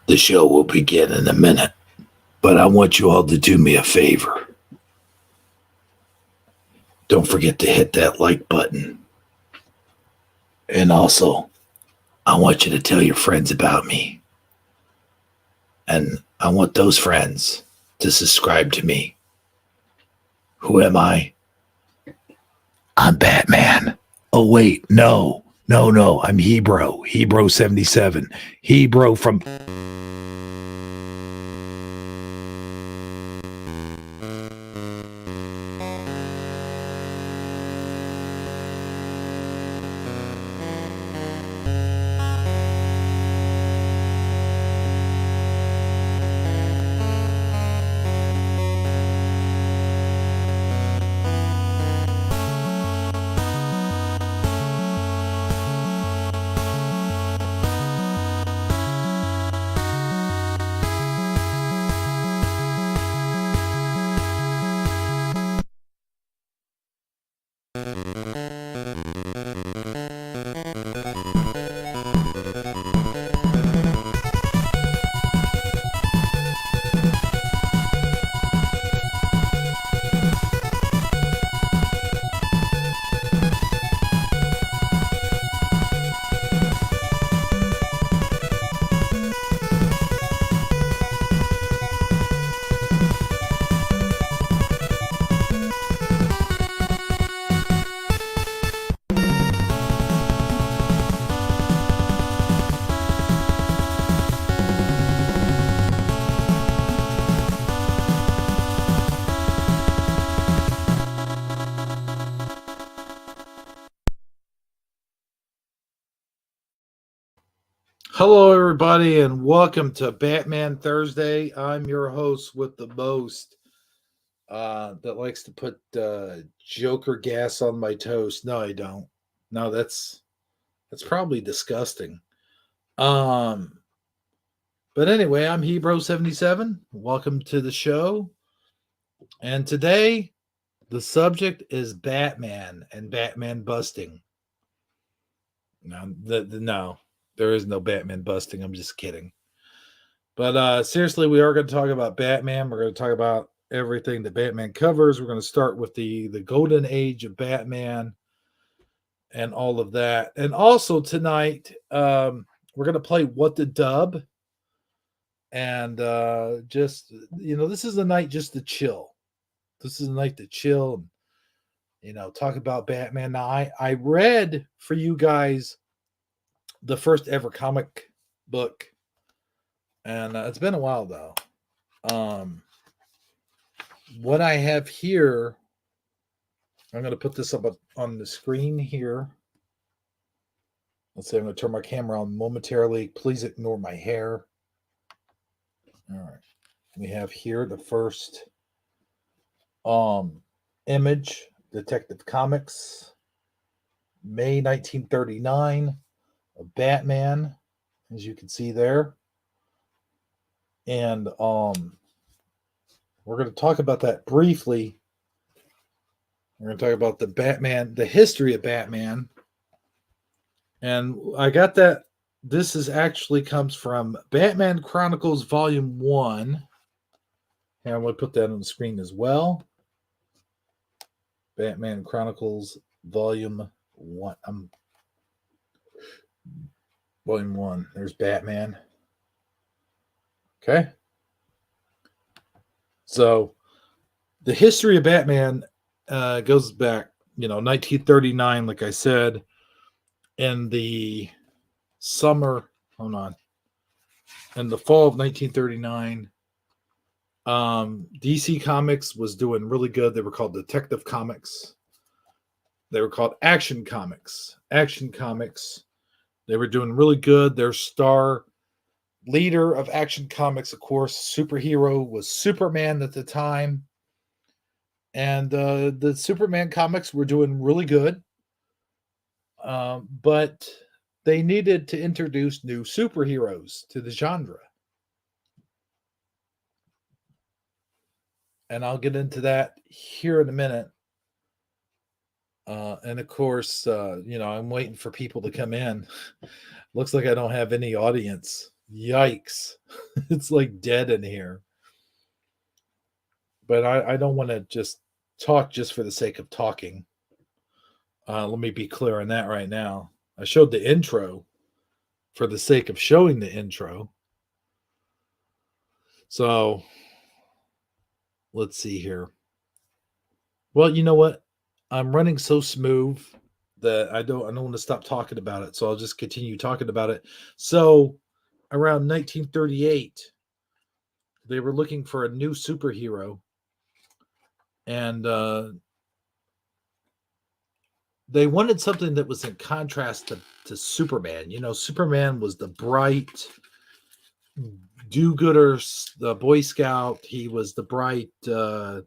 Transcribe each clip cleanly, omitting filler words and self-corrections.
The show will begin in a minute, but I want you all to do me a favor. Don't forget to hit that like button. And also, I want you to tell your friends about me. And I want those friends to subscribe to me. Who am I? I'm Batman. Oh, wait, no. I'm Hebro 77. Hebro from. Hello, everybody, and welcome to Batman Thursday. I'm your host with the most that likes to put Joker gas on my toast. No, I don't. No, that's probably disgusting. Um, but anyway, I'm Hebro77. Welcome to the show. And today, the subject is Batman and Batman busting. No, there is no Batman busting. I'm just kidding. But seriously, we are going to talk about Batman. We're going to talk about everything that Batman covers. We're going to start with the golden age of Batman and all of that. And also tonight, we're going to play What the Dub. And just, this is a night just to chill. This is a night to chill and, talk about Batman. Now, I read for you guys the first ever comic book. And it's been a while, though. What I have here, I'm going to put this up on the screen here. Let's see, I'm going to turn my camera on momentarily. Please ignore my hair. All right. We have here the first image, Detective Comics, May 1939, of Batman, as you can see there. And we're going to talk about that briefly. We're going to talk about the history of Batman. And I got that. This is actually comes from Batman Chronicles Volume 1. And I'm going to put that on the screen as well. Batman Chronicles Volume 1. Volume 1. There's Batman. Okay. So the history of Batman goes back, 1939, like I said, in the summer, in the fall of 1939. DC Comics was doing really good. They were called Detective Comics. They were called Action Comics. They were doing really good. Their star leader of Action Comics, of course, superhero, was Superman at the time. And the Superman comics were doing really good. But they needed to introduce new superheroes to the genre. And I'll get into that here in a minute. And of course, I'm waiting for people to come in. Looks like I don't have any audience. Yikes. It's like dead in here. But I don't want to just talk just for the sake of talking. Let me be clear on that right now. I showed the intro for the sake of showing the intro. So let's see here. Well, you know what? I'm running so smooth that I don't want to stop talking about it. So I'll just continue talking about it. So around 1938, they were looking for a new superhero, and they wanted something that was in contrast to Superman. You know, Superman was the bright do-gooder, the Boy Scout. He was the bright, blue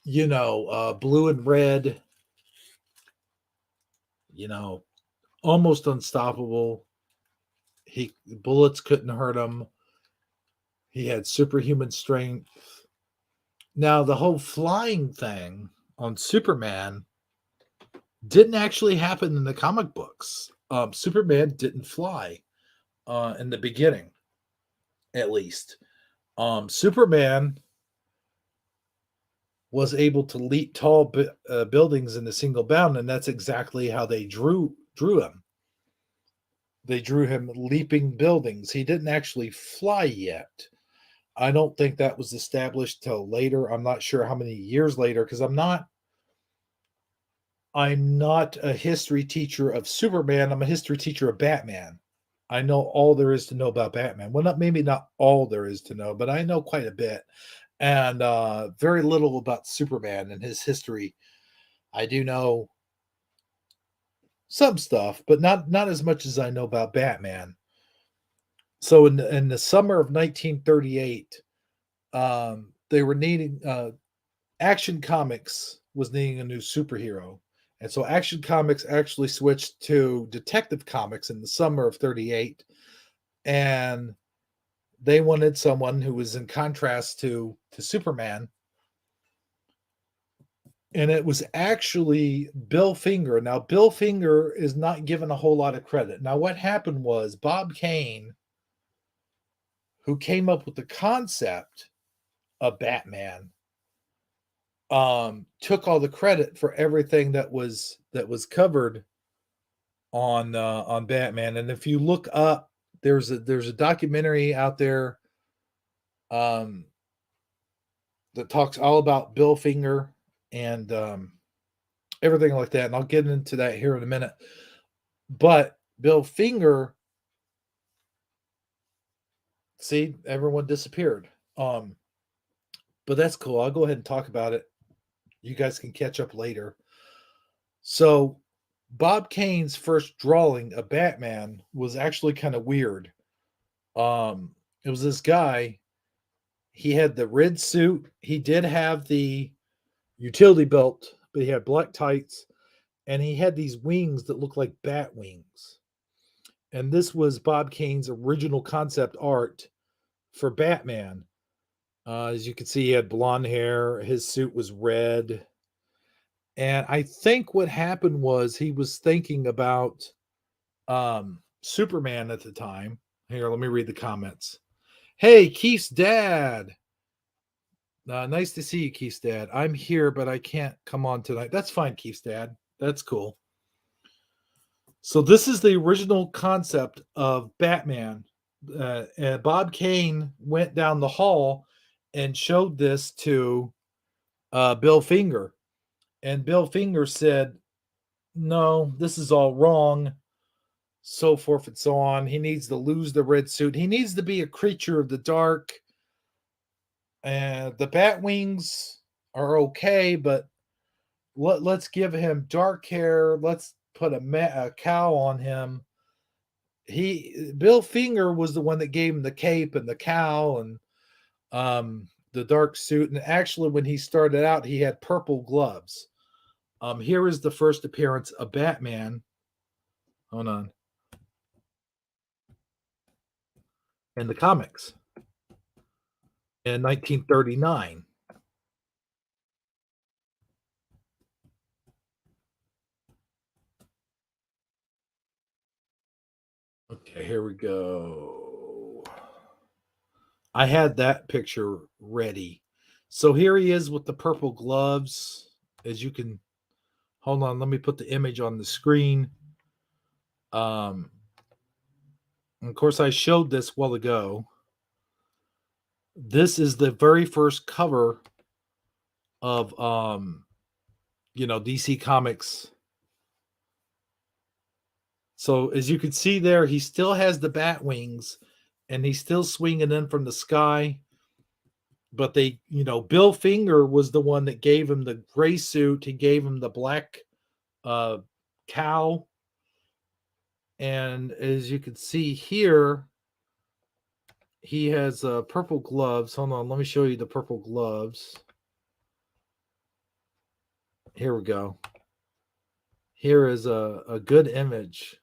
and red, you know, almost unstoppable. He bullets couldn't hurt him. He had superhuman strength. Now, the whole flying thing on Superman didn't actually happen in the comic books. Superman didn't fly in the beginning, at least. Superman was able to leap tall buildings in a single bound, and that's exactly how they drew him. They drew him leaping buildings. He didn't actually fly yet. I don't think that was established till later. I'm not sure how many years later because I'm not a history teacher of Superman. I'm a history teacher of Batman. I know all there is to know about Batman. Well, not maybe not all there is to know, but I know quite a bit, and very little about Superman and his history. I do know some stuff, but not as much as I know about Batman. So in the summer of 1938, they were needing Action Comics was needing a new superhero. And so Action Comics actually switched to Detective Comics in the summer of 38. And they wanted someone who was in contrast to Superman. And it was actually Bill Finger. Now, Bill Finger is not given a whole lot of credit. Now, what happened was Bob Kane, who came up with the concept of Batman, took all the credit for everything that was covered on Batman. And if you look up, there's a documentary out there um, that talks all about Bill Finger and everything like that. And I'll get into that here in a minute. But Bill Finger, see, everyone disappeared. But that's cool. I'll go ahead and talk about it. You guys can catch up later. So Bob Kane's first drawing of Batman was actually kind of weird. It was this guy. He had the red suit. He did have the utility belt, but he had black tights, and he had these wings that looked like bat wings. And this was Bob Kane's original concept art for Batman. As you can see, he had blonde hair. His suit was red. And I think what happened was he was thinking about Superman at the time. Here, let me read the comments. Hey, Keith's dad. Nice to see you, Keith's dad. I'm here, but I can't come on tonight. That's fine, Keith's dad. That's cool. So this is the original concept of Batman. And Bob Kane went down the hall and showed this to Bill Finger. And Bill Finger said, no, this is all wrong, so forth and so on. He needs to lose the red suit. He needs to be a creature of the dark. And the bat wings are okay, but let's give him dark hair. Let's put a cow on him. Bill Finger was the one that gave him the cape and the cow and the dark suit. And actually, when he started out, he had purple gloves. Here is the first appearance of Batman. Hold on. In the comics in 1939. Okay, here we go. I had that picture ready. So here he is with the purple gloves. As you can, hold on, let me put the image on the screen. Of course, I showed this a while ago. This is the very first cover of DC Comics. So as you can see there, he still has the bat wings and he's still swinging in from the sky. But Bill Finger was the one that gave him the gray suit. He gave him the black cow. And as you can see here, he has purple gloves. Hold on, let me show you the purple gloves. Here we go. Here is a good image.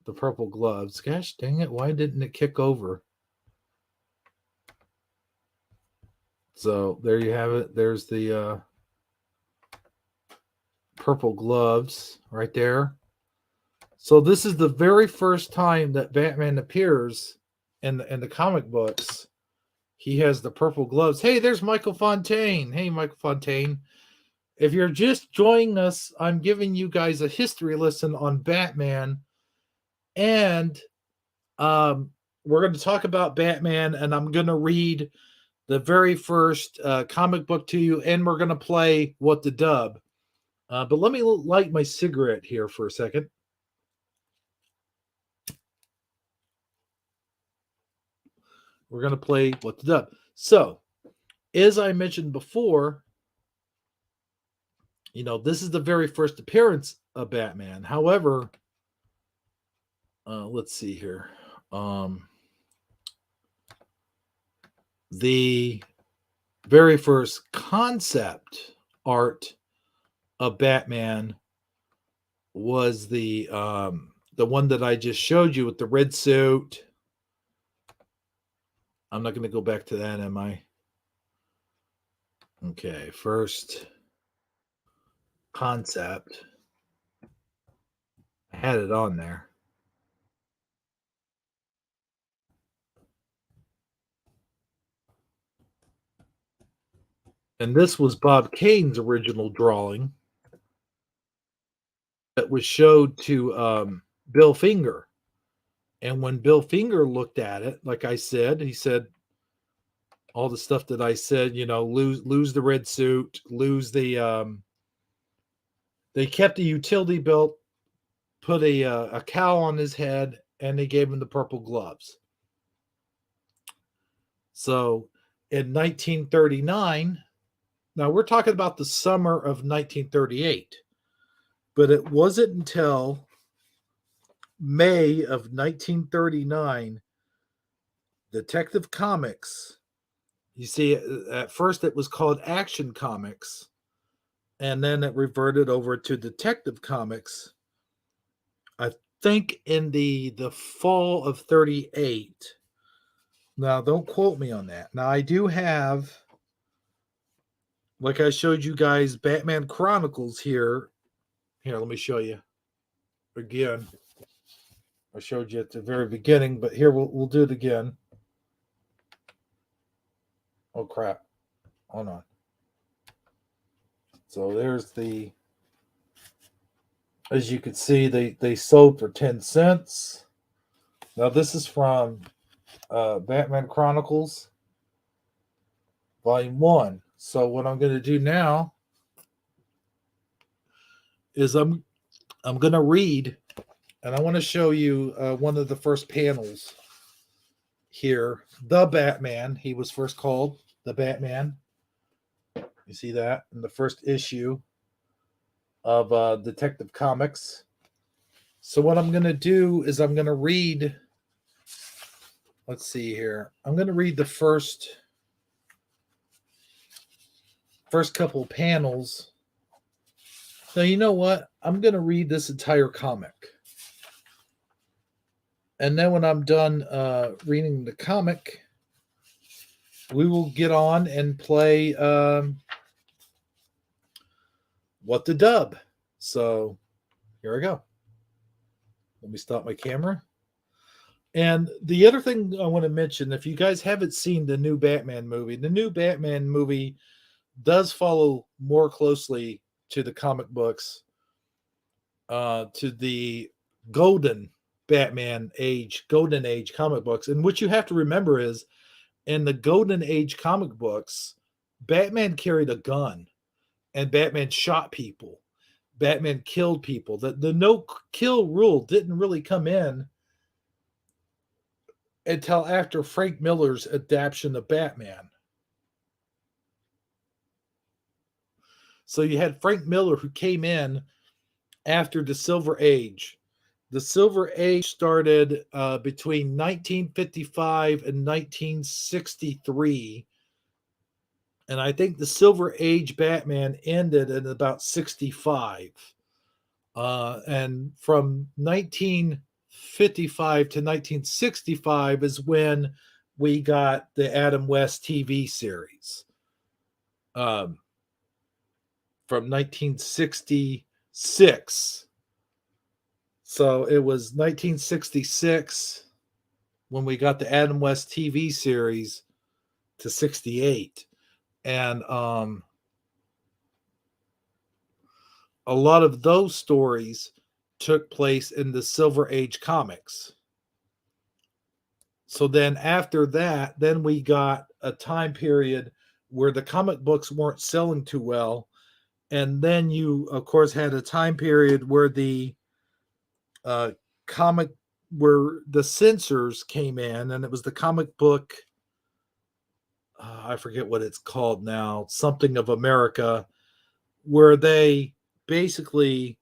The purple gloves. Gosh dang it, why didn't it kick over? So there you have it. There's the purple gloves right there. So this is the very first time that Batman appears in the comic books. He has the purple gloves. Hey, there's Michael Fontaine. Hey, Michael Fontaine. If you're just joining us, I'm giving you guys a history lesson on Batman. And we're going to talk about Batman, and I'm going to read the very first comic book to you, and we're going to play What the Dub. But let me light my cigarette here for a second. We're going to play What the Dub. So, as I mentioned before, this is the very first appearance of Batman. However, let's see here. The very first concept art of Batman was the one that I just showed you with the red suit. I'm not going to go back to that, am I? Okay, first concept. I had it on there. And this was Bob Kane's original drawing that was showed to Bill Finger. And when Bill Finger looked at it, like I said, he said all the stuff that I said, lose the red suit, lose the they kept the utility belt, put a cow on his head, and they gave him the purple gloves. So in 1939, now we're talking about the summer of 1938, but it wasn't until May of 1939, Detective Comics, you see, at first it was called Action Comics, and then it reverted over to Detective Comics. I think in the fall of 38. Now, don't quote me on that. Now, I do have, like I showed you guys, Batman Chronicles here. Here, let me show you again. I showed you at the very beginning, but here we'll do it again. Oh crap! Hold on. So there's the. As you can see, they sold for 10 cents. Now this is from Batman Chronicles, Volume 1. So what I'm going to do now is I'm going to read, and I want to show you one of the first panels here. The Batman, he was first called the Batman. You see that in the first issue of Detective Comics. So what I'm going to do is I'm going to read, let's see here. I'm going to read the first couple panels. Now, you know what? I'm going to read this entire comic. And then when I'm done reading the comic, we will get on and play What the Dub. So here I go. Let me stop my camera. And the other thing I want to mention, if you guys haven't seen the new Batman movie does follow more closely to the comic books, to the golden golden age comic books. And what you have to remember is in the golden age comic books, Batman carried a gun and Batman shot people. Batman killed people. The no kill rule didn't really come in until after Frank Miller's adaptation of Batman. So you had Frank Miller who came in after the Silver Age. The Silver Age started between 1955 and 1963. And I think the Silver Age Batman ended in about 65. And from 1955 to 1965 is when we got the Adam West TV series. From 1966. So it was 1966 when we got the Adam West TV series to 68. And a lot of those stories took place in the Silver Age comics. So then after that, then we got a time period where the comic books weren't selling too well. And then you, of course, had a time period where the comic, where the censors came in, and it was the comic book. I forget what it's called now, something of America, where they basically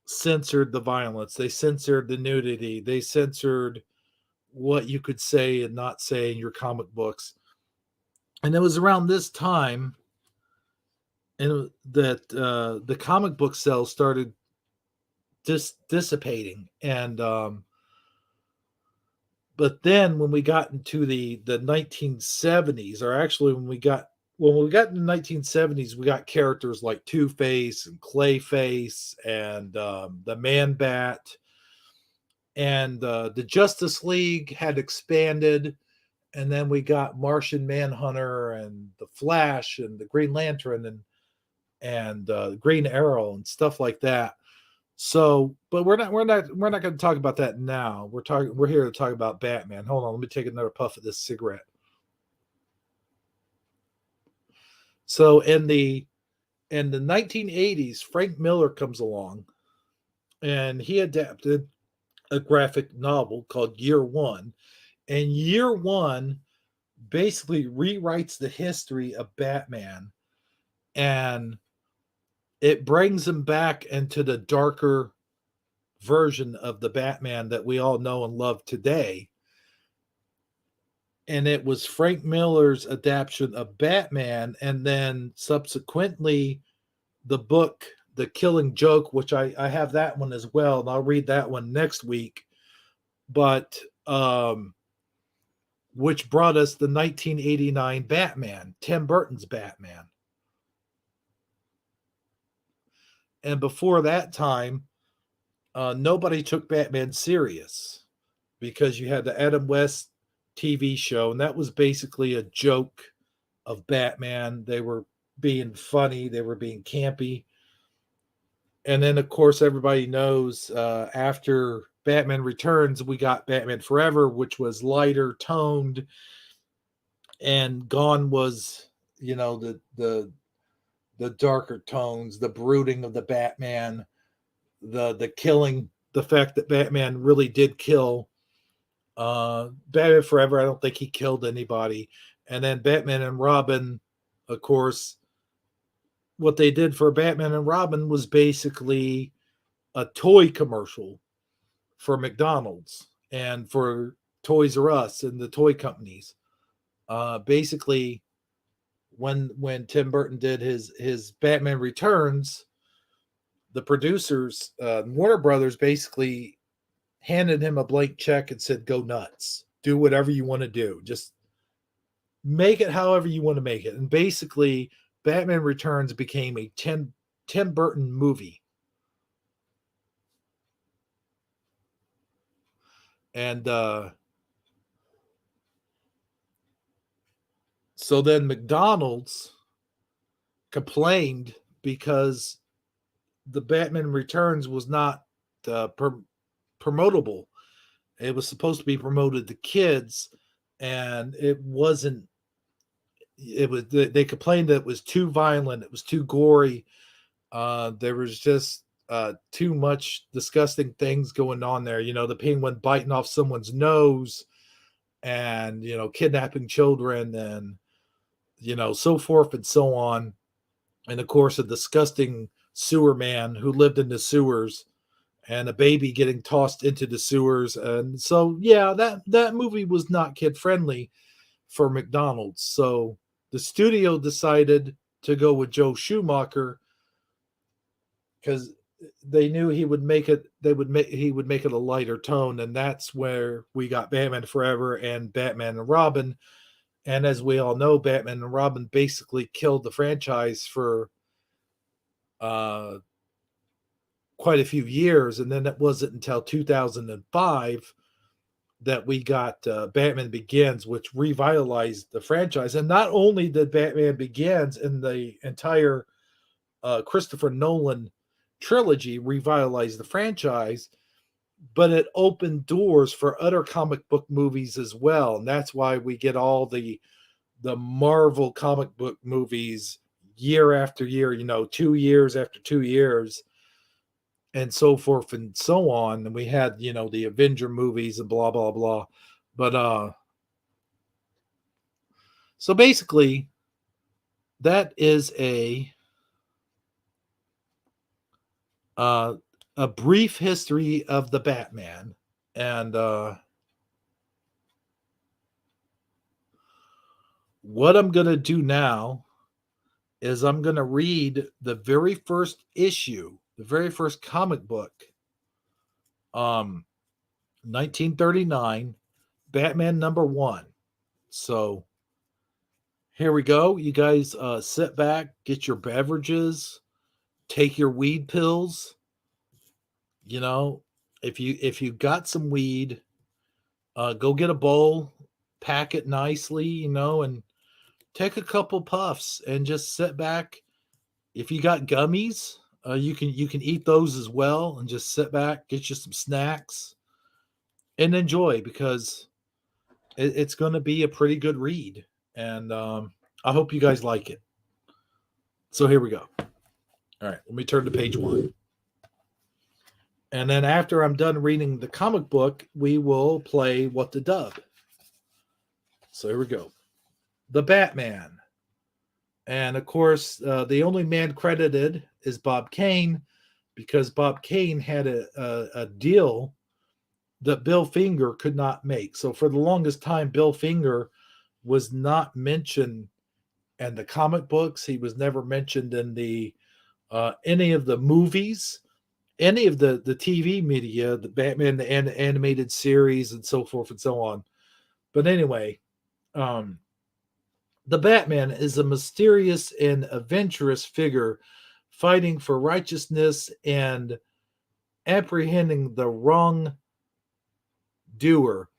censored the violence, they censored the nudity, they censored what you could say and not say in your comic books. And it was around this time that the comic book sales started dissipating. And but then when we got into the 1970s, or actually when we got in the 1970s, we got characters like Two-Face and Clayface and the Man-Bat, and the Justice League had expanded, and then we got Martian Manhunter and the Flash and the Green Lantern and Green Arrow and stuff like that. So, but we're not going to talk about that now. We're here to talk about Batman. Hold on, let me take another puff of this cigarette. So in the 1980s, Frank Miller comes along, and he adapted a graphic novel called Year One, and Year One basically rewrites the history of Batman, and it brings him back into the darker version of the Batman that we all know and love today. And it was Frank Miller's adaptation of Batman, and then subsequently the book The Killing Joke, which I have that one as well, and I'll read that one next week. But which brought us the 1989 Batman, Tim Burton's Batman. And before that time, nobody took Batman serious because you had the Adam West TV show, and that was basically a joke of Batman. They were being funny, they were being campy. And then, of course, everybody knows after Batman Returns, we got Batman Forever, which was lighter toned, and gone was, the darker tones, the brooding of the Batman, the killing, the fact that Batman really did kill. Batman Forever, I don't think he killed anybody. And then Batman and Robin, of course, what they did for Batman and Robin was basically a toy commercial for McDonald's and for Toys R Us and the toy companies. Basically, when Tim Burton did his Batman Returns, the producers, Warner Brothers, basically handed him a blank check and said, "Go nuts, do whatever you want to do, just make it however you want to make it." And basically, Batman Returns became a Tim Burton movie. And So then McDonald's complained because the Batman Returns was not promotable. It was supposed to be promoted to kids, and it wasn't. It was they complained that it was too violent, it was too gory. There was just too much disgusting things going on there. You know, the penguin biting off someone's nose, and kidnapping children, and so forth and so on. And of course, a disgusting sewer man who lived in the sewers, and a baby getting tossed into the sewers. And so, yeah, that movie was not kid friendly for McDonald's. So the studio decided to go with Joe Schumacher because they knew he would make it. He would make it a lighter tone, and that's where we got Batman Forever and Batman and Robin. And as we all know, Batman and Robin basically killed the franchise for uh, quite a few years. And then it wasn't until 2005 that we got Batman Begins, which revitalized the franchise. And not only did Batman Begins and the entire Christopher Nolan trilogy revitalize the franchise, but it opened doors for other comic book movies as well. And that's why we get all the Marvel comic book movies year after year, 2 years after 2 years, and so forth and so on. And we had, the Avenger movies and blah, blah, blah. But so basically, that is a brief history of the Batman. And what I'm going to do now is I'm going to read the very first issue, the very first comic book, 1939, Batman #1. So here we go. You guys sit back, get your beverages, take your weed pills. If you got some weed, go get a bowl, pack it nicely, and take a couple puffs and just sit back. If you got gummies, you can eat those as well, and just sit back, get you some snacks, and enjoy, because it's going to be a pretty good read. And I hope you guys like it. So here we go. All right, let me turn to page 1. And then after I'm done reading the comic book, we will play What the Dub. So here we go. The Batman. And of course, the only man credited is Bob Kane, because Bob Kane had a deal that Bill Finger could not make. So for the longest time, Bill Finger was not mentioned in the comic books. He was never mentioned in the any of the movies, any of the TV media, the Batman, the animated series, and so forth and so on. But anyway, the Batman is a mysterious and adventurous figure fighting for righteousness and apprehending the wrong doer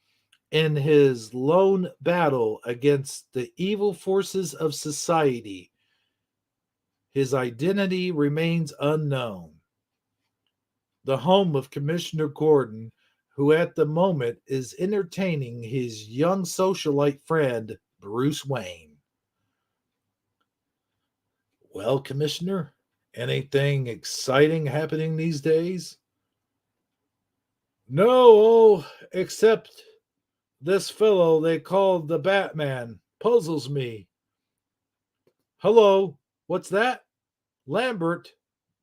in his lone battle against the evil forces of society. His identity remains unknown. The home of Commissioner Gordon, who at the moment is entertaining his young socialite friend, Bruce Wayne. Well, Commissioner, anything exciting happening these days? No, except this fellow they call the Batman puzzles me. Hello, what's that? Lambert,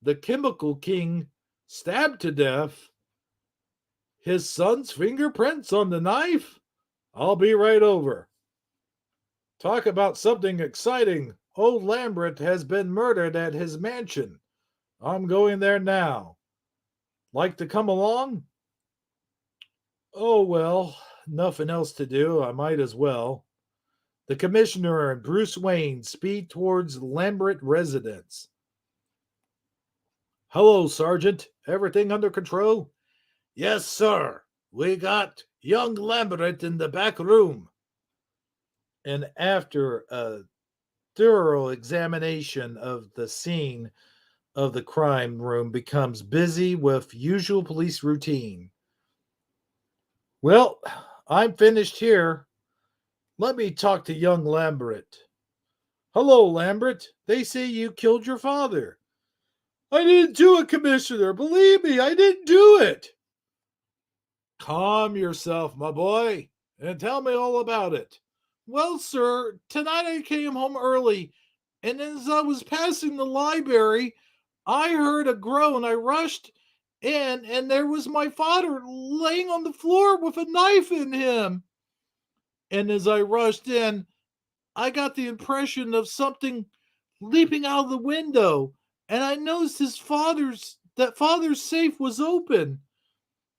the Chemical King, stabbed to death. His son's fingerprints on the knife? I'll be right over. Talk about something exciting. Old Lambert has been murdered at his mansion. I'm going there now. Like to come along? Oh, well, nothing else to do. I might as well. The Commissioner and Bruce Wayne speed towards Lambert residence. Hello, Sergeant. Everything under control? Yes, sir. We got young Lambert in the back room. And after a thorough examination of the scene of the crime room, becomes busy with usual police routine. Well, I'm finished here. Let me talk to young Lambert. Hello, Lambert. They say you killed your father. I didn't do it, Commissioner. Believe me, I didn't do it. Calm yourself, my boy, and tell me all about it. Well, sir, tonight I came home early, and as I was passing the library, I heard a groan. I rushed in, and there was my father laying on the floor with a knife in him. And as I rushed in, I got the impression of something leaping out of the window, and I noticed father's safe was open.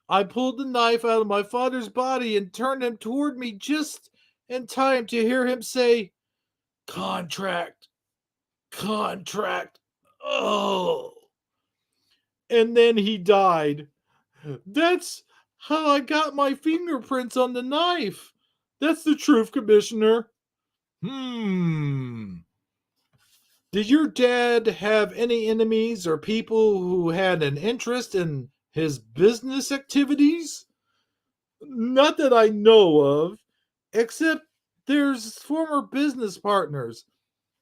I pulled the knife out of my father's body and turned him toward me just in time to hear him say, "Contract, contract." Oh. And then he died. That's how I got my fingerprints on the knife. That's the truth, Commissioner. Hmm. Did your dad have any enemies or people who had an interest in his business activities? Not that I know of, except there's former business partners.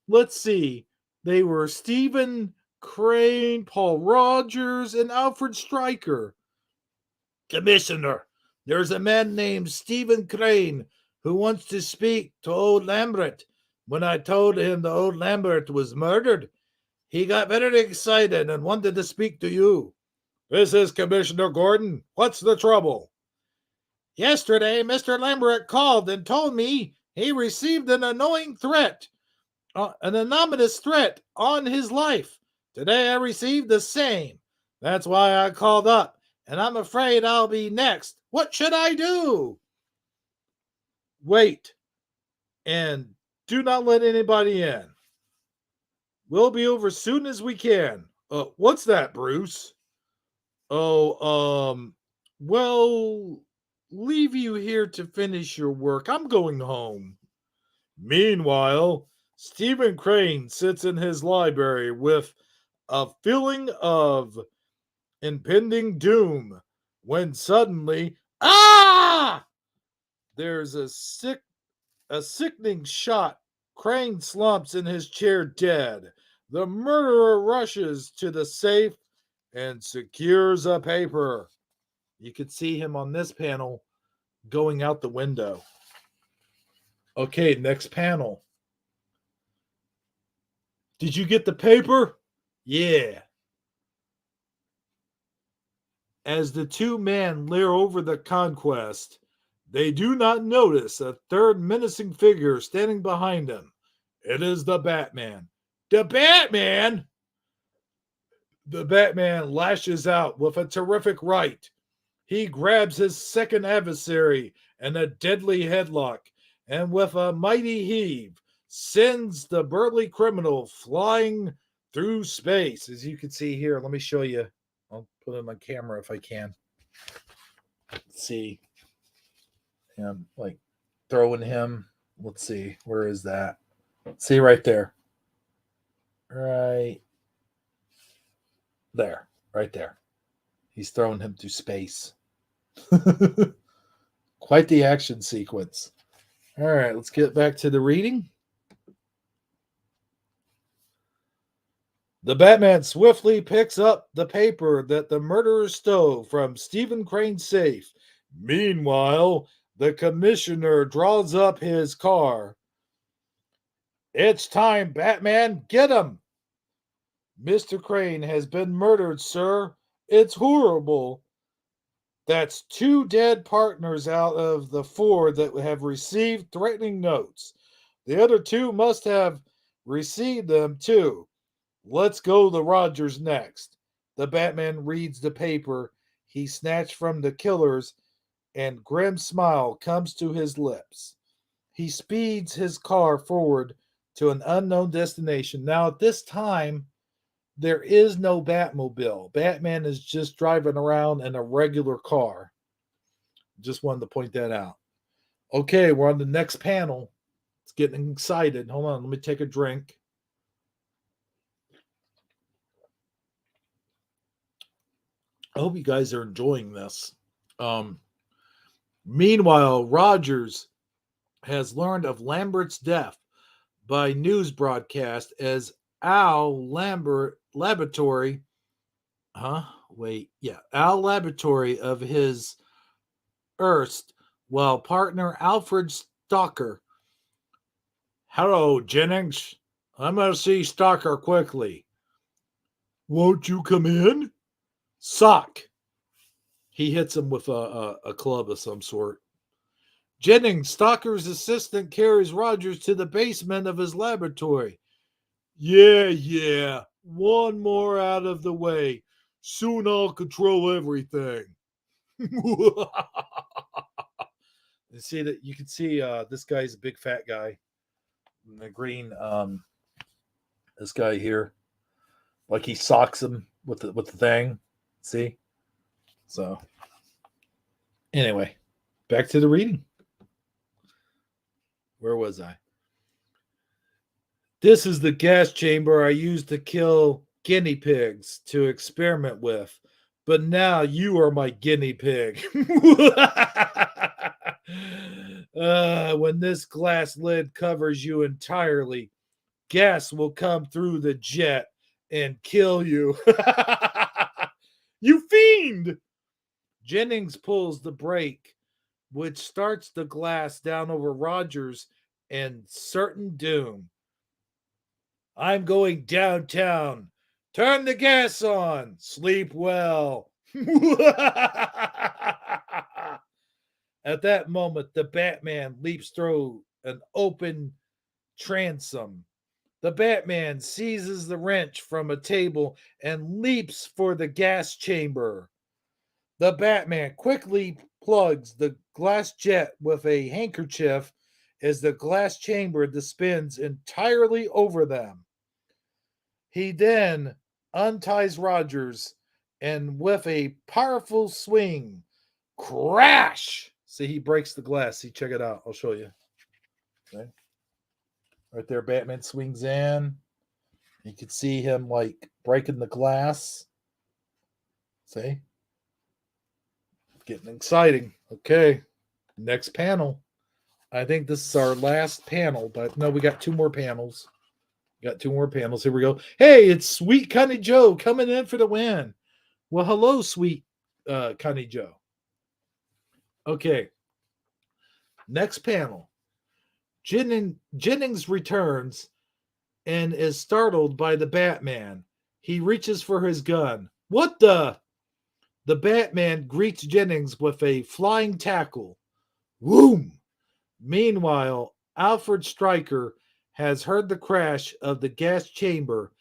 Let's see. They were Stephen Crane, Paul Rogers, and Alfred Stryker. Commissioner, there's a man named Stephen Crane who wants to speak to old Lambert. When I told him the old Lambert was murdered, he got very excited and wanted to speak to you. This is Commissioner Gordon. What's the trouble? Yesterday, Mr. Lambert called and told me he received an annoying threat, an anonymous threat on his life. Today I received the same. That's why I called up, and I'm afraid I'll be next. What should I do? Wait, and do not let anybody in. We'll be over soon as we can. What's that, Bruce? Oh, well, leave you here to finish your work. I'm going home. Meanwhile, Stephen Crane sits in his library with a feeling of impending doom when suddenly, ah! There's a sickening shot. Crane slumps in his chair dead. The murderer rushes to the safe and secures a paper. You could see him on this panel going out the window. Okay, next panel. Did you get the paper? Yeah. As the two men leer over the conquest, they do not notice a third menacing figure standing behind them. It is the Batman. The Batman! The Batman lashes out with a terrific right. He grabs his second adversary in a deadly headlock and, with a mighty heave, sends the burly criminal flying through space. As you can see here, let me show you. I'll put it on my camera if I can. Let's see. I'm like throwing him. Let's see. Where is that? See right there. Right there. Right there. He's throwing him through space. Quite the action sequence. All right, let's get back to the reading. The Batman swiftly picks up the paper that the murderer stole from Stephen Crane's safe. Meanwhile, the commissioner draws up his car. It's time, Batman, get him! Mr. Crane has been murdered, sir. It's horrible. That's two dead partners out of the four that have received threatening notes. The other two must have received them too. Let's go to Rogers next. The Batman reads the paper he snatched from the killers, and grim smile comes to his lips. He speeds his car forward to an unknown destination. Now, at this time, there is no Batmobile. Batman is just driving around in a regular car. Just wanted to point that out. Okay, we're on the next panel. Let's getting excited. Hold on, let me take a drink. I hope you guys are enjoying this. Meanwhile, Rogers has learned of Lambert's death by news broadcast as Al Lambert Laboratory. Al Laboratory of his erst, while partner Alfred Stalker. Hello, Jennings. I'm going to see Stalker quickly. Won't you come in? Sock. He hits him with a club of some sort. Jennings, Stalker's assistant, carries Rogers to the basement of his laboratory. Yeah. One more out of the way. Soon I'll control everything. You see that? You can see this guy's a big fat guy. The green, this guy here, like he socks him with the thing. See? So anyway, back to the reading. Where was I? This is the gas chamber I used to kill guinea pigs to experiment with. But now you are my guinea pig. When this glass lid covers you entirely, gas will come through the jet and kill you. You fiend! Jennings pulls the brake, which starts the glass down over Rogers and certain doom. I'm going downtown. Turn the gas on. Sleep well. At that moment, the Batman leaps through an open transom. The Batman seizes the wrench from a table and leaps for the gas chamber. The Batman quickly plugs the glass jet with a handkerchief as the glass chamber descends entirely over them. He then unties Rogers and with a powerful swing, crash! See, he breaks the glass. See, check it out. I'll show you. Okay. Right there, Batman swings in. You can see him like breaking the glass. See? Getting exciting. Okay. Next panel. I think this is our last panel, but no, we got two more panels. Got two more panels. Here we go. Hey, it's Sweet Connie Joe coming in for the win. Well, hello, Sweet Connie Joe. Okay. Next panel. Jennings returns and is startled by the Batman. He reaches for his gun. What the? The Batman greets Jennings with a flying tackle. Boom! Meanwhile, Alfred Stryker has heard the crash of the gas chamber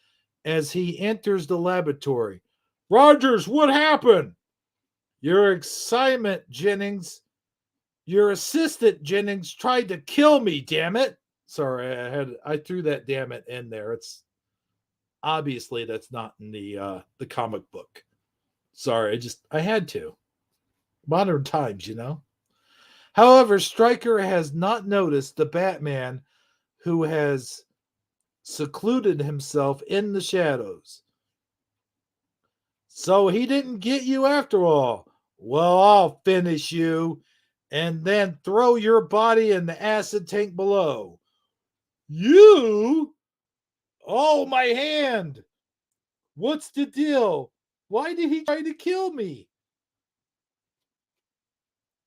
as he enters the laboratory. Rogers, what happened? Your excitement, Jennings. Your assistant, Jennings, tried to kill me, damn it. Sorry, I threw that damn it in there. It's obviously that's not in the comic book. Sorry, I had to. Modern times, you know. However, Stryker has not noticed the Batman who has secluded himself in the shadows. So he didn't get you after all. Well, I'll finish you and then throw your body in the acid tank below. You? Oh, my hand. What's the deal? Why did he try to kill me?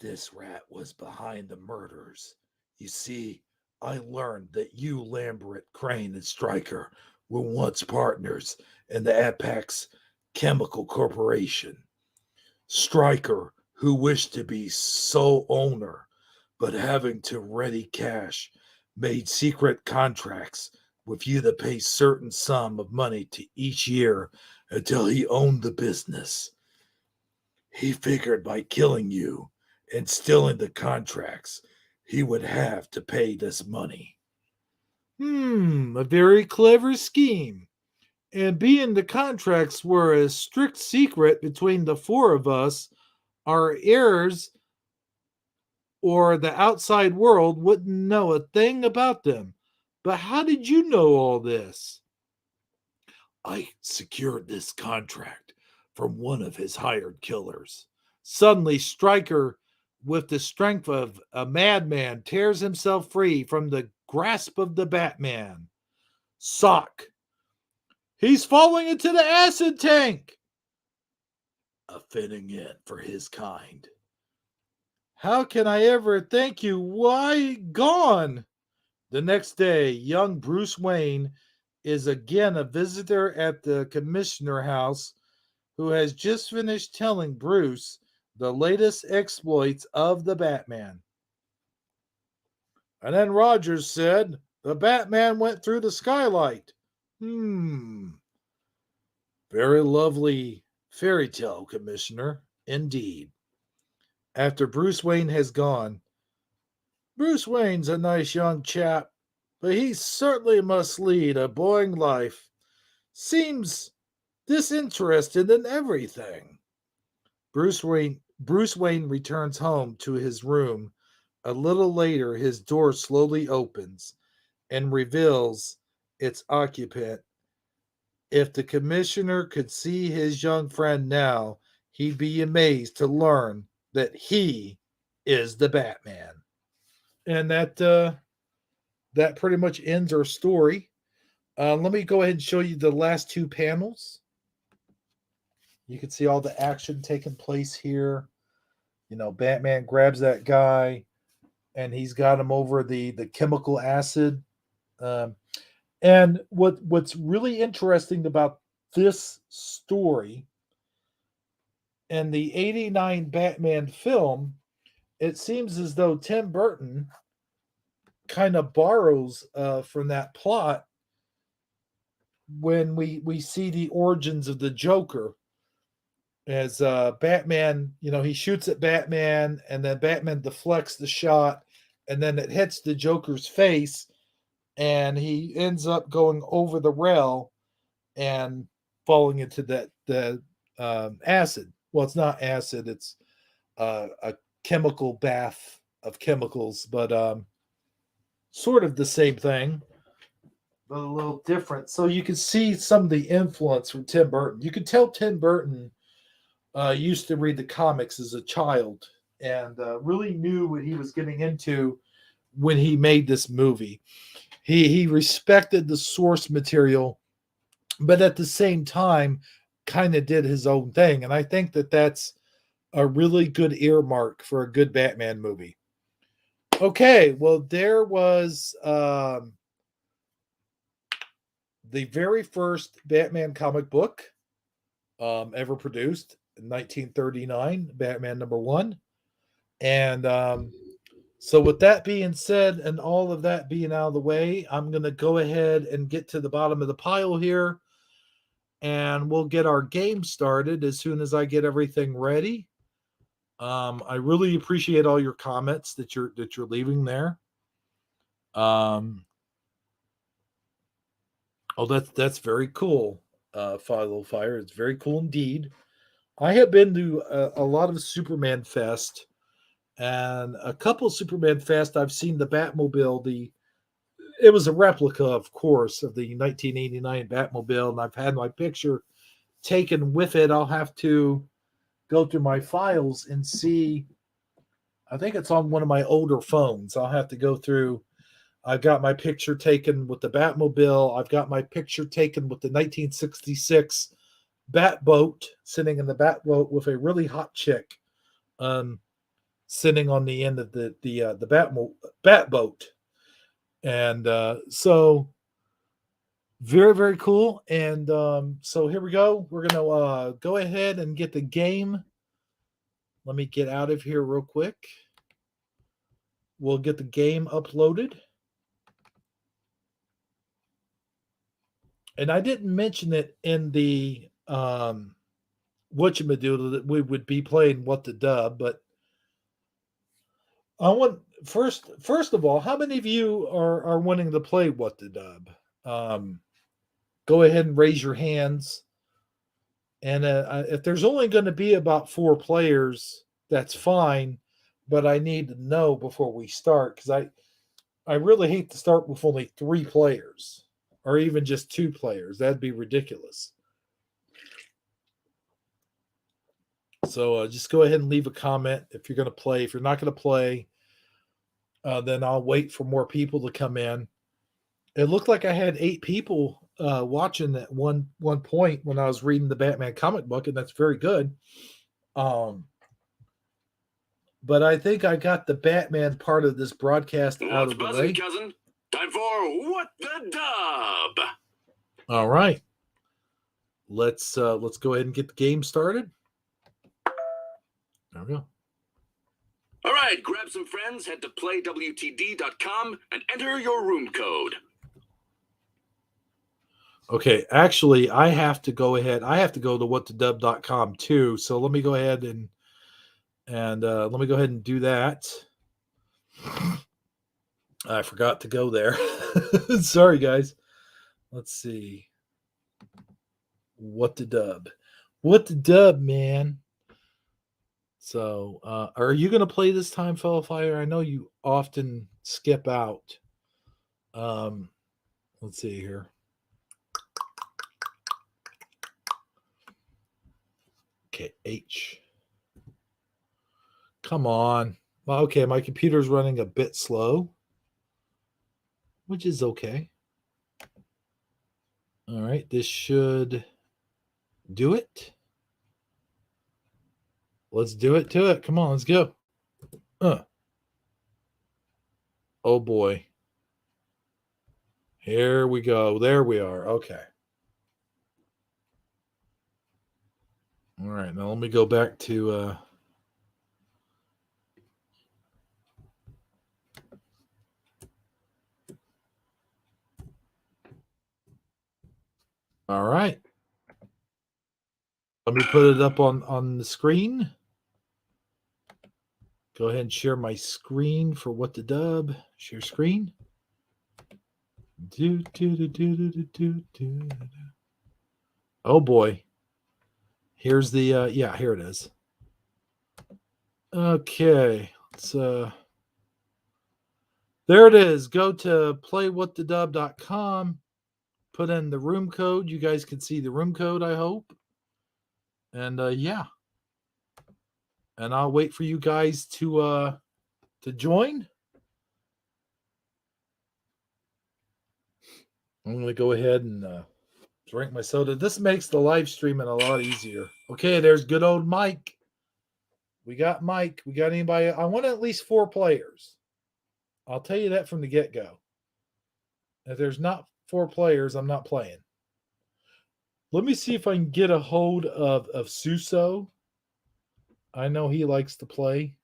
This rat was behind the murders. You see, I learned that you, Lambert, Crane, and Stryker were once partners in the Apex Chemical Corporation. Stryker, who wished to be sole owner, but having to ready cash, made secret contracts with you to pay certain sum of money to each year until he owned the business. He figured by killing you and stealing the contracts, he would have to pay this money. A very clever scheme. And being the contracts were a strict secret between the four of us, our heirs or the outside world wouldn't know a thing about them. But how did you know all this? I secured this contract from one of his hired killers. Suddenly, Stryker, with the strength of a madman, tears himself free from the grasp of the Batman. Sock. He's falling into the acid tank. A fitting end for his kind. How can I ever thank you? Why gone? The next day, young Bruce Wayne is again a visitor at the commissioner house who has just finished telling Bruce the latest exploits of the Batman. And then Rogers said, the Batman went through the skylight. Very lovely fairy tale, Commissioner, indeed. After Bruce Wayne has gone, Bruce Wayne's a nice young chap, but he certainly must lead a boring life. Seems disinterested in everything. Bruce Wayne returns home to his room. A little later, his door slowly opens and reveals its occupant. If the commissioner could see his young friend now, he'd be amazed to learn that he is the Batman. And that pretty much ends our story. Let me go ahead and show you the last two panels. You can see all the action taking place here. You know, Batman grabs that guy, and he's got him over the chemical acid. Um, and what's really interesting about this story and the '89 Batman film, it seems as though Tim Burton kind of borrows from that plot when we see the origins of the Joker as Batman, you know, he shoots at Batman and then Batman deflects the shot and then it hits the Joker's face and he ends up going over the rail and falling into the acid. Well, it's not acid; it's a chemical bath of chemicals, but sort of the same thing, but a little different. So you can see some of the influence from Tim Burton. You can tell Tim Burton used to read the comics as a child and really knew what he was getting into when he made this movie. He respected the source material, but at the same time, kind of did his own thing. And I think that that's a really good earmark for a good Batman movie. Okay, well, there was the very first Batman comic book ever produced in 1939, Batman #1. And so, with that being said, and all of that being out of the way, I'm going to go ahead and get to the bottom of the pile here, and we'll get our game started as soon as I get everything ready. I really appreciate all your comments that you're leaving there. Oh, that's very cool. Follow Fire. It's very cool indeed. I have been to a lot of Superman Fest, and a couple of Superman Fest. I've seen the Batmobile. It was a replica, of course, of the 1989 Batmobile, and I've had my picture taken with it. I'll have to go through my files and see. I think it's on one of my older phones. I'll have to go through. I've got my picture taken with the Batmobile. I've got my picture taken with the 1966 Batboat, sitting in the Batboat with a really hot chick, sitting on the end of the Batboat, and so very very cool. And so here we go. We're gonna go ahead and get the game. Let me get out of here real quick. We'll get the game uploaded. And I didn't mention it in the whatchamadoodle that we would be playing What the Dub, but I want first of all, how many of you are wanting to play What the Dub? Go ahead and raise your hands. And if there's only going to be about 4 players, that's fine. but I need to know before we start because I really hate to start with only 3 players or even just 2 players. That'd be ridiculous. So just go ahead and leave a comment if you're going to play. If you're not going to play, then I'll wait for more people to come in. It looked like I had 8 people watching at one point when I was reading the Batman comic book, and that's very good. But I think I got the Batman part of this broadcast out of the way. Cousin? Time for What the Dub. All right. Let's go ahead and get the game started. There we go. All right, grab some friends, head to playwtd.com and enter your room code. Okay, actually, I have to go ahead. I have to go to whatthedub.com too. So let me go ahead and let me go ahead and do that. I forgot to go there. Sorry, guys. Let's see. What the dub? What the dub, man? So, are you going to play this time, Fellow Fire? I know you often skip out. Let's see here. Okay, H. Come on. Well, okay, my computer's running a bit slow, which is okay. All right, this should do it. Let's do it to it. Come on, let's go. Oh boy. Here we go. There we are. Okay. All right, now let me go back to all right. Let me put it up on the screen. Go ahead and share my screen for What the Dub. Share screen. Oh boy. Here's the yeah, here it is. Okay. Let's there it is. Go to playwhatthedub.com. Put in the room code. You guys can see the room code, I hope. And yeah. And I'll wait for you guys to join. I'm going to go ahead and drink my soda. This makes the live streaming a lot easier. Okay, there's good old Mike. We got Mike. We got anybody? I want at least 4 players. I'll tell you that from the get-go. If there's not 4 players, I'm not playing. Let me see if I can get a hold of Suso. I know he likes to play.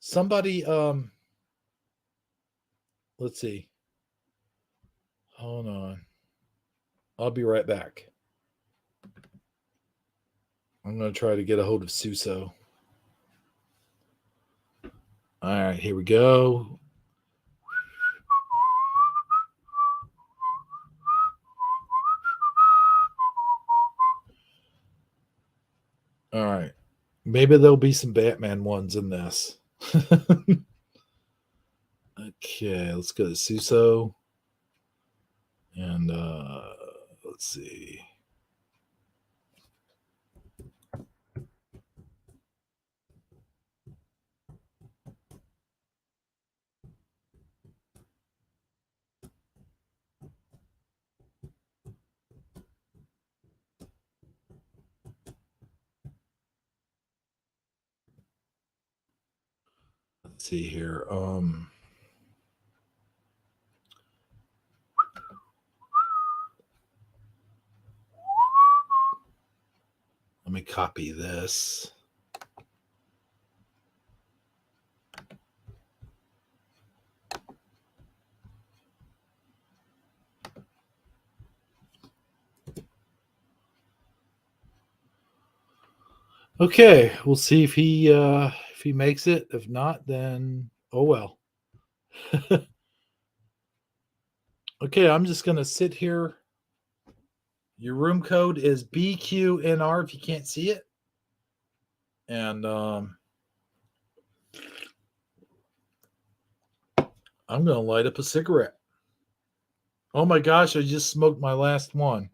Somebody, let's see. Hold on. I'll be right back. I'm going to try to get a hold of Suso. All right, here we go. All right. Maybe there'll be some Batman ones in this. Okay, let's go to Suso. And let's see. Let's see here. Let me copy this. Okay, we'll see if he makes it. If not, then oh well. Okay, I'm just gonna sit here. Your room code is BQNR if you can't see it. And I'm going to light up a cigarette. Oh my gosh, I just smoked my last one.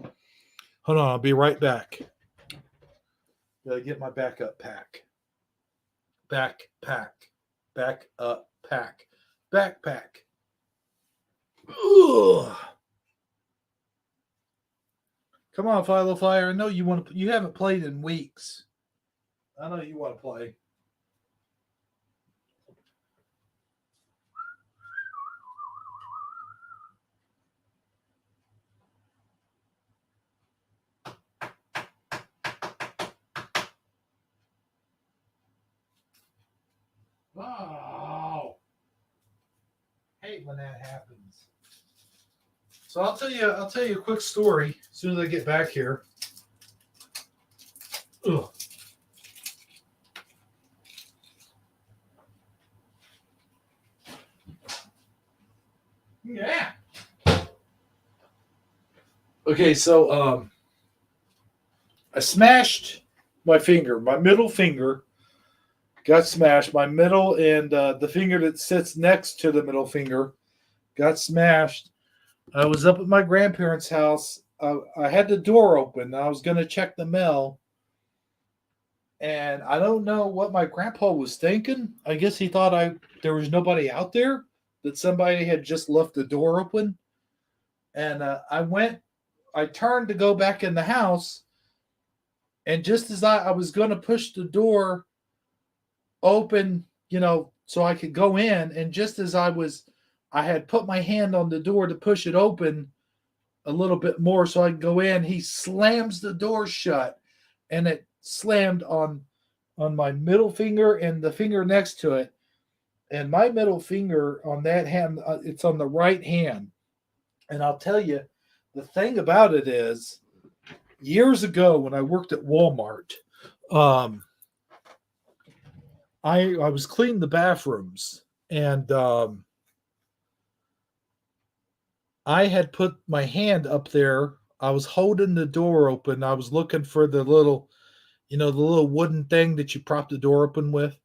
Hold on, I'll be right back. Gotta get my backup pack. Backpack. Backup pack. Backpack. Ugh. Come on, Philo Flyer. I know you want to. You haven't played in weeks. I know you want to play. Wow. Hate when that happens. So I'll tell you a quick story as soon as I get back here. Ugh. Yeah. Okay, so I smashed my finger. My middle finger got smashed. My middle and the finger that sits next to the middle finger got smashed. I was up at my grandparents' house. I had the door open. I was going to check the mail. And I don't know what my grandpa was thinking. I guess he thought there was nobody out there, that somebody had just left the door open. And I turned to go back in the house. And just as I was going to push the door open, so I could go in. And just as I had put my hand on the door to push it open a little bit more so I could go in, he slams the door shut, and it slammed on my middle finger and the finger next to it. And my middle finger on that hand, it's on the right hand. And I'll tell you, the thing about it is, years ago when I worked at Walmart, I was cleaning the bathrooms, and I had put my hand up there. I was holding the door open. I was looking for the little wooden thing that you prop the door open with.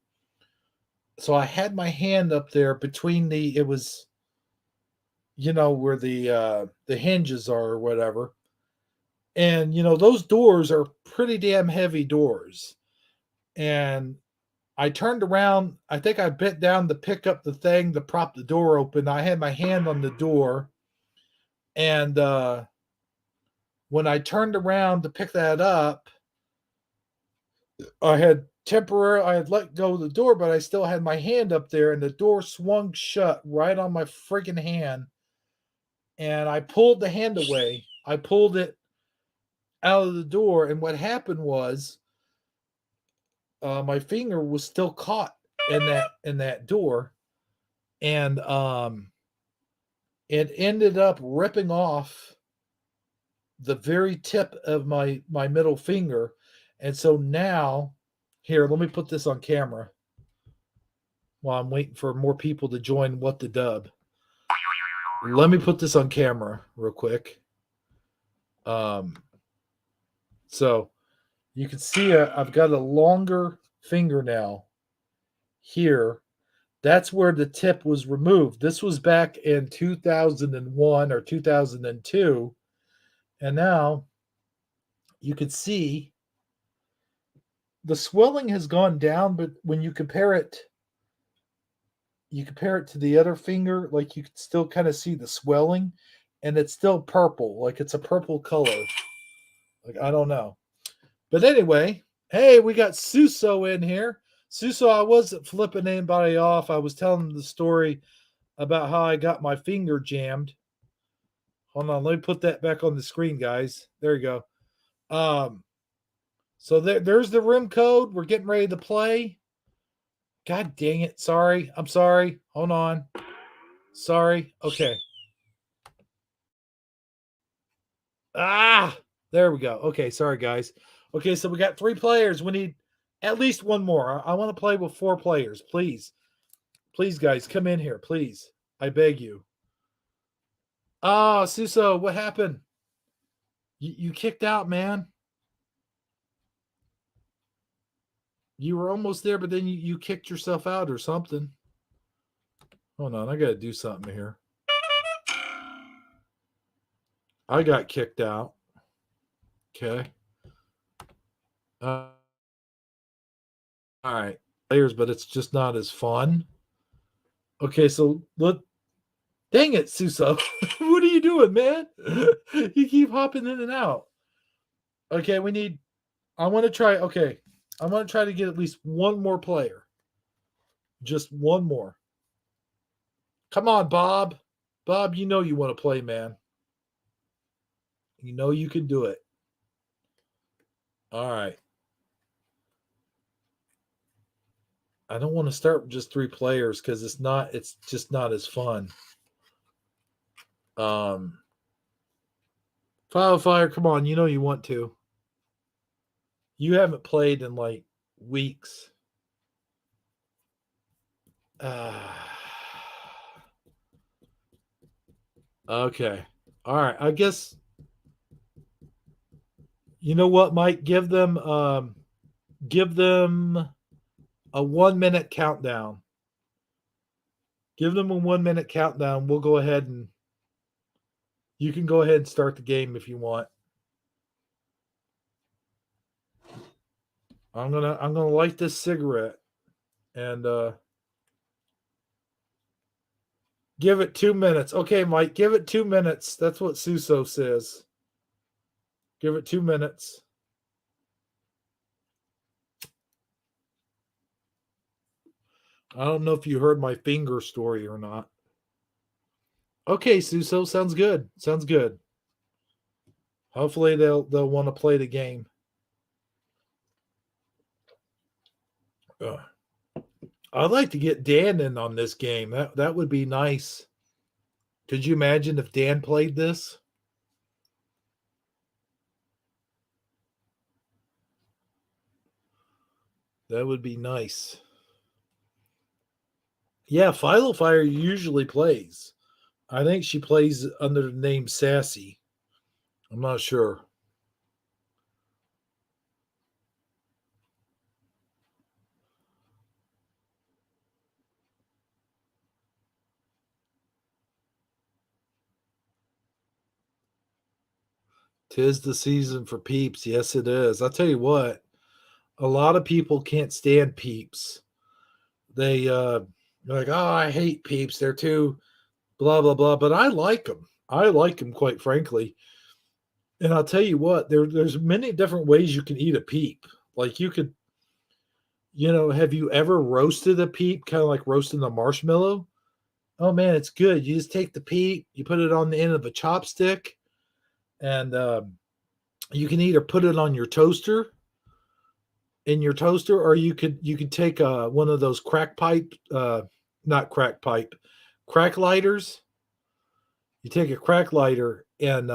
So I had my hand up there between it was, where the hinges are or whatever. And, those doors are pretty damn heavy doors. And I turned around. I think I bent down to pick up the thing to prop the door open. I had my hand on the door. And when I turned around to pick that up, I had let go of the door, but I still had my hand up there, and the door swung shut right on my freaking hand. And I pulled the hand away. I pulled it out of the door, and what happened was, my finger was still caught in that door, and it ended up ripping off the very tip of my middle finger. And so now, here, let me put this on camera while I'm waiting for more people to join What the Dub. Let me put this on camera real quick. So you can see I've got a longer fingernail here. That's where the tip was removed. This was back in 2001 or 2002. And now you can see the swelling has gone down, but when you compare it to the other finger, like, you can still kind of see the swelling, and it's still purple, like it's a purple color. Like, I don't know. But anyway, hey, we got Suso in here. Suso, I wasn't flipping anybody off. I was telling the story about how I got my finger jammed. Hold on, let me put that back on the screen, guys. There you go. So there's the room code. We're getting ready to play. God dang it. Sorry. I'm sorry. Hold on. Sorry. Okay. There we go. Okay. Sorry, guys. Okay. So we got 3 players. We need at least one more. I want to play with 4 players. Please. Please, guys, come in here. Please. I beg you. Suso, what happened? You kicked out, man. You were almost there, but then you kicked yourself out or something. Hold on, I got to do something here. I got kicked out. Okay. All right. Players, but it's just not as fun. Okay, so look. Dang it, Suso. What are you doing, man? You keep hopping in and out. Okay, I want to try. Okay. I want to try to get at least one more player. Just one more. Come on, Bob. Bob, you know you want to play, man. You know you can do it. All right. I don't want to start with just 3 players because it's just not as fun. Fire, come on, you know you want to. You haven't played in like weeks. Okay. All right. I guess you know what, Mike? Give them a 1 minute countdown. Give them a 1 minute countdown. We'll go ahead and you can go ahead and start the game if you want. I'm gonna light this cigarette and give it 2 minutes. Okay, Mike, give it 2 minutes. That's what Suso says. Give it 2 minutes. I don't know if you heard my finger story or not. Okay, Suso, sounds good. Sounds good. Hopefully they'll want to play the game. I'd like to get Dan in on this game. That would be nice. Could you imagine if Dan played this? That would be nice. Yeah, Philo Fire usually plays. I think she plays under the name Sassy. I'm not sure. Tis the season for peeps. Yes, it is. I'll tell you what, a lot of people can't stand peeps. They're like, oh, I hate peeps. They're too blah blah blah. But I like them. I like them quite frankly. And I'll tell you what, there's many different ways you can eat a peep. Like you could, have you ever roasted a peep, kind of like roasting a marshmallow? Oh man, it's good. You just take the peep, you put it on the end of a chopstick, and you can either put it on your toaster, or you could take one of those not crack pipe, crack lighters. You take a crack lighter and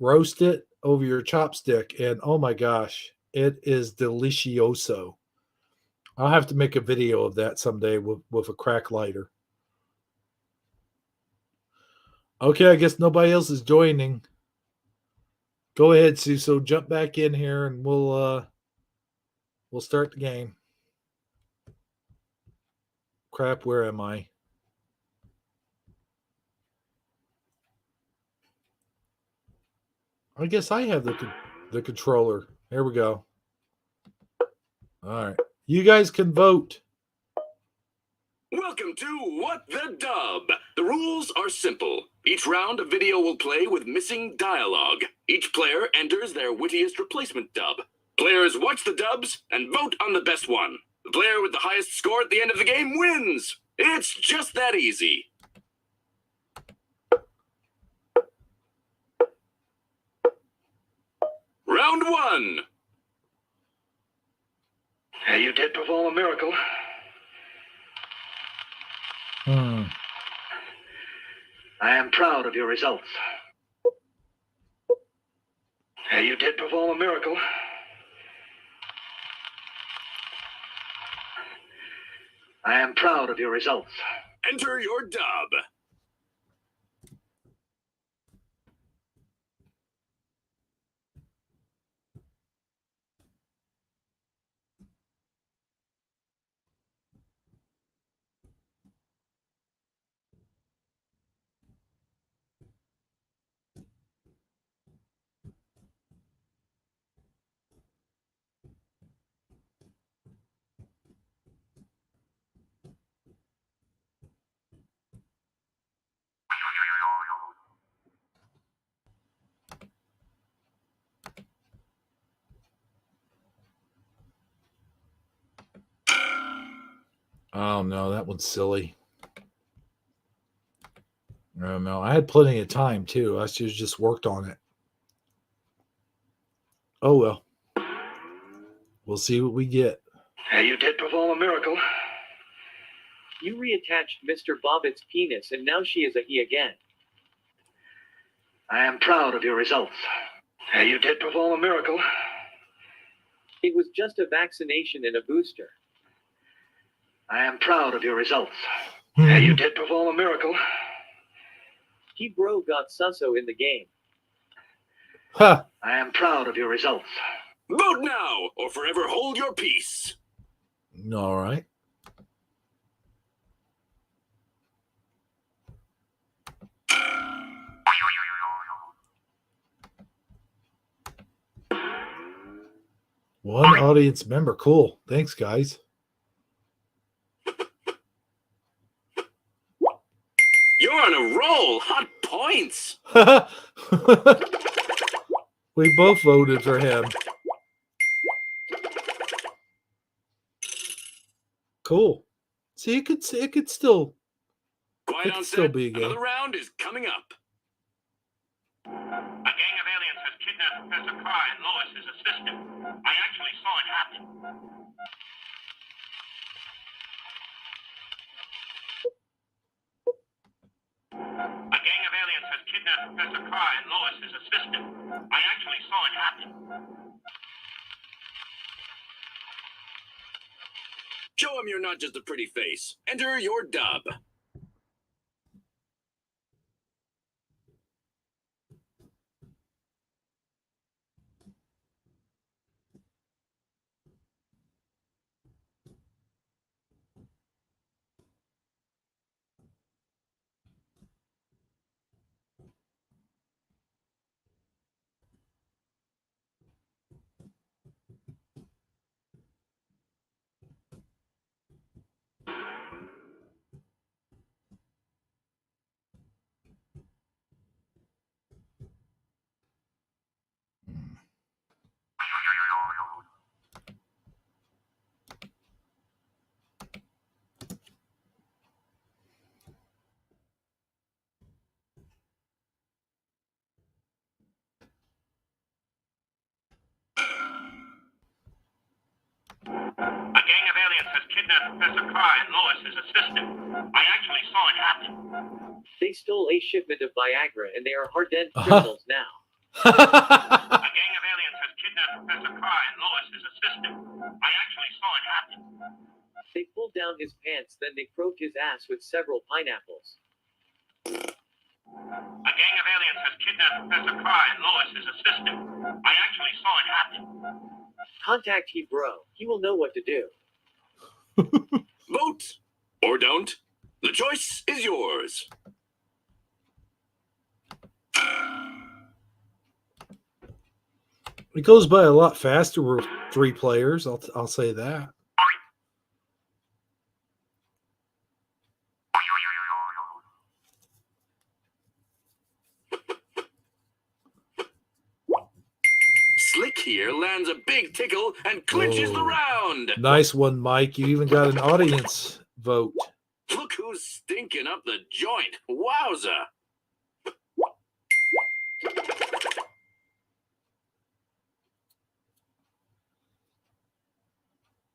roast it over your chopstick, and oh my gosh, it is delicioso. I'll have to make a video of that someday with a crack lighter. Okay, I guess nobody else is joining. Go ahead, Sue. So jump back in here and we'll start the game. Crap, where am I? I guess I have the controller. Here we go. All right. You guys can vote. Welcome to What the Dub. The rules are simple. Each round, a video will play with missing dialogue. Each player enters their wittiest replacement dub. Players watch the dubs and vote on the best one. The player with the highest score at the end of the game wins. It's just that easy. Round 1. You did perform a miracle. I am proud of your results. You did perform a miracle. I am proud of your results. Enter your dub. Oh no, that one's silly. I don't know. I had plenty of time too. I should have just worked on it. Oh well. We'll see what we get. You did perform a miracle. You reattached Mr. Bobbitt's penis, and now she is a he again. I am proud of your results. You did perform a miracle. It was just a vaccination and a booster. I am proud of your results. You did perform a miracle. He bro got Susso in the game. Ha! I am proud of your results. Vote now, or forever hold your peace. All right. One audience member. Cool. Thanks, guys. You're on a roll. Hot points. We both voted for him. Cool. See, it could still Quiet It on could still set. be a game. Another round is coming up. A gang of aliens has kidnapped Professor Carr and Lois as assistant. I actually saw it happen. A gang of aliens has kidnapped Professor Carr and Lois as assistant. I actually saw it happen. Show him you're not just a pretty face. Enter your dub. A gang of aliens has kidnapped Professor Carr and Lois as assistant. I actually saw it happen. They stole a shipment of Viagra, and they are hardened criminals now. A gang of aliens has kidnapped Professor Carr and Lois as assistant. I actually saw it happen. They pulled down his pants, then they probed his ass with several pineapples. A gang of aliens has kidnapped Professor Carr and Lois as assistant. I actually saw it happen. Contact he bro. He will know what to do. Vote or don't. The choice is yours. It goes by a lot faster with 3 players. I'll say that. Slick here lands a big tickle and clinches the Oh. round. Nice one, Mike. You even got an audience vote. Look who's stinking up the joint. Wowza.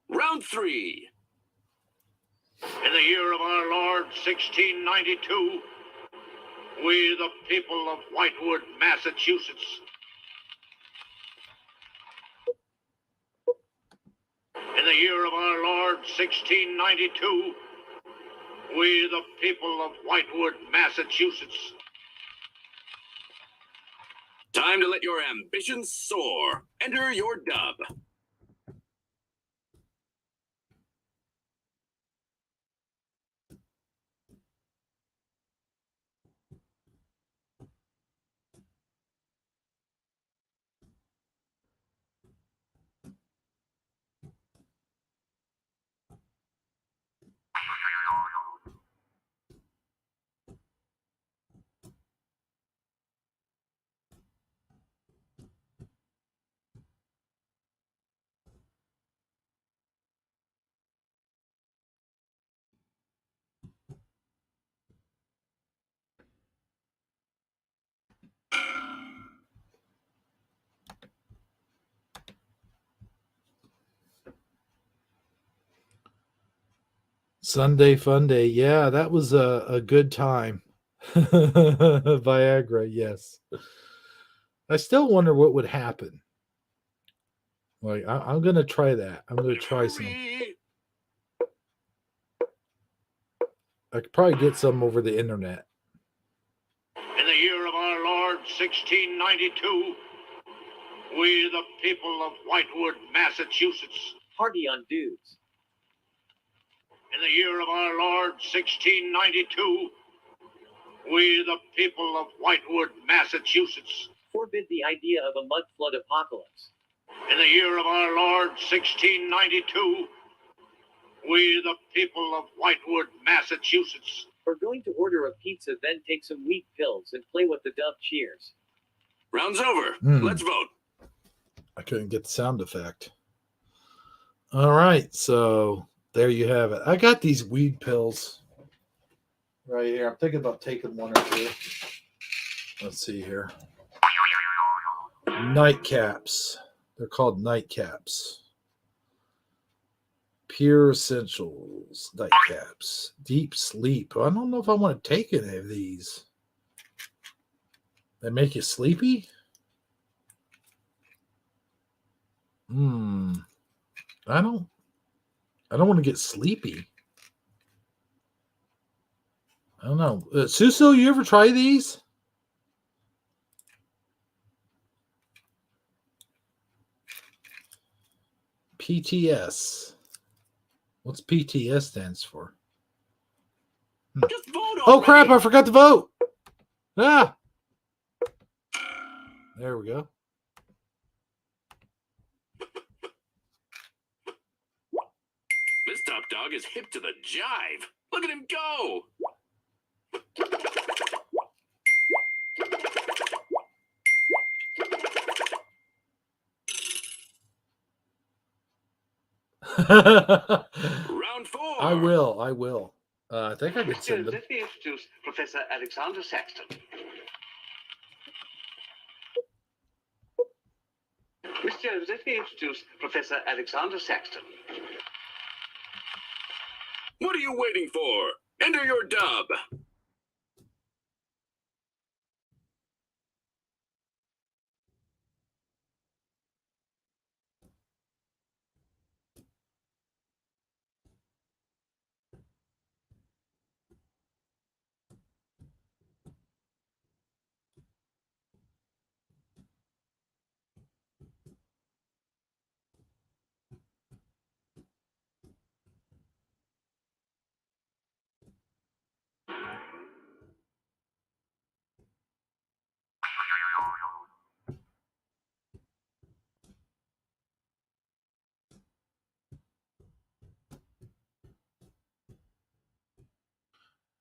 Round 3. In the year of our Lord 1692, we, the people of Whitewood, Massachusetts. In the year of our Lord 1692, we, the people of Whitewood, Massachusetts. Time to let your ambitions soar. Enter your dub. Sunday Fun Day. Yeah, that was a good time. Viagra, yes. I still wonder what would happen. Like, I'm going to try that. I'm going to try some. Hurry! I could probably get some over the internet. In the year of our Lord 1692, we the people of Whitewood, Massachusetts. Party on dudes. In the year of our Lord 1692, we the people of Whitewood, Massachusetts. Forbid the idea of a mud flood apocalypse. In the year of our Lord 1692, we the people of Whitewood, Massachusetts. We're going to order a pizza, then take some wheat pills and play with the dove cheers. Round's over. Hmm. Let's vote. I couldn't get the sound effect. All right, so there you have it. I got these weed pills right here. I'm thinking about taking one or two. Let's see here. Nightcaps. They're called nightcaps. Pure Essentials nightcaps. Deep sleep. I don't know if I want to take any of these. They make you sleepy? I don't want to get sleepy. I don't know. Suso, you ever try these? PTS. What's PTS stands for? Just vote already. Oh crap, I forgot to vote. Ah. There we go. This top dog is hip to the jive. Look at him go. Round 4. I will. I think I can send them. Let me introduce Professor Alexander Saxton. Mr. Let me introduce Professor Alexander Saxton. What are you waiting for? Enter your dub.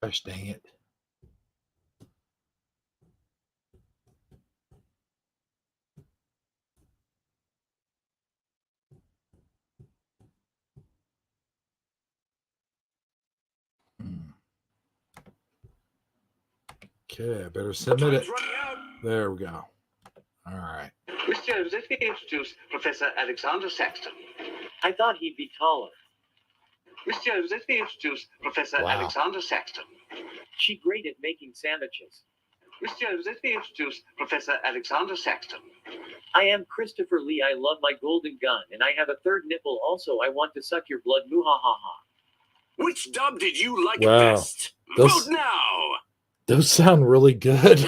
Gosh dang it. Okay, I better submit it. Time's running out. There we go. All right. Mr. Let me introduce Professor Alexander Saxton. I thought he'd be taller. Mr. Let me introduce Professor Wow. Alexander Saxton. She great at making sandwiches. Mr. Let me introduce Professor Alexander Saxton. I am Christopher Lee. I love my golden gun, and I have a third nipple also. I want to suck your blood. Muhahaha. Which dub did you like Wow. best? Those- Vote now. Those sound really good.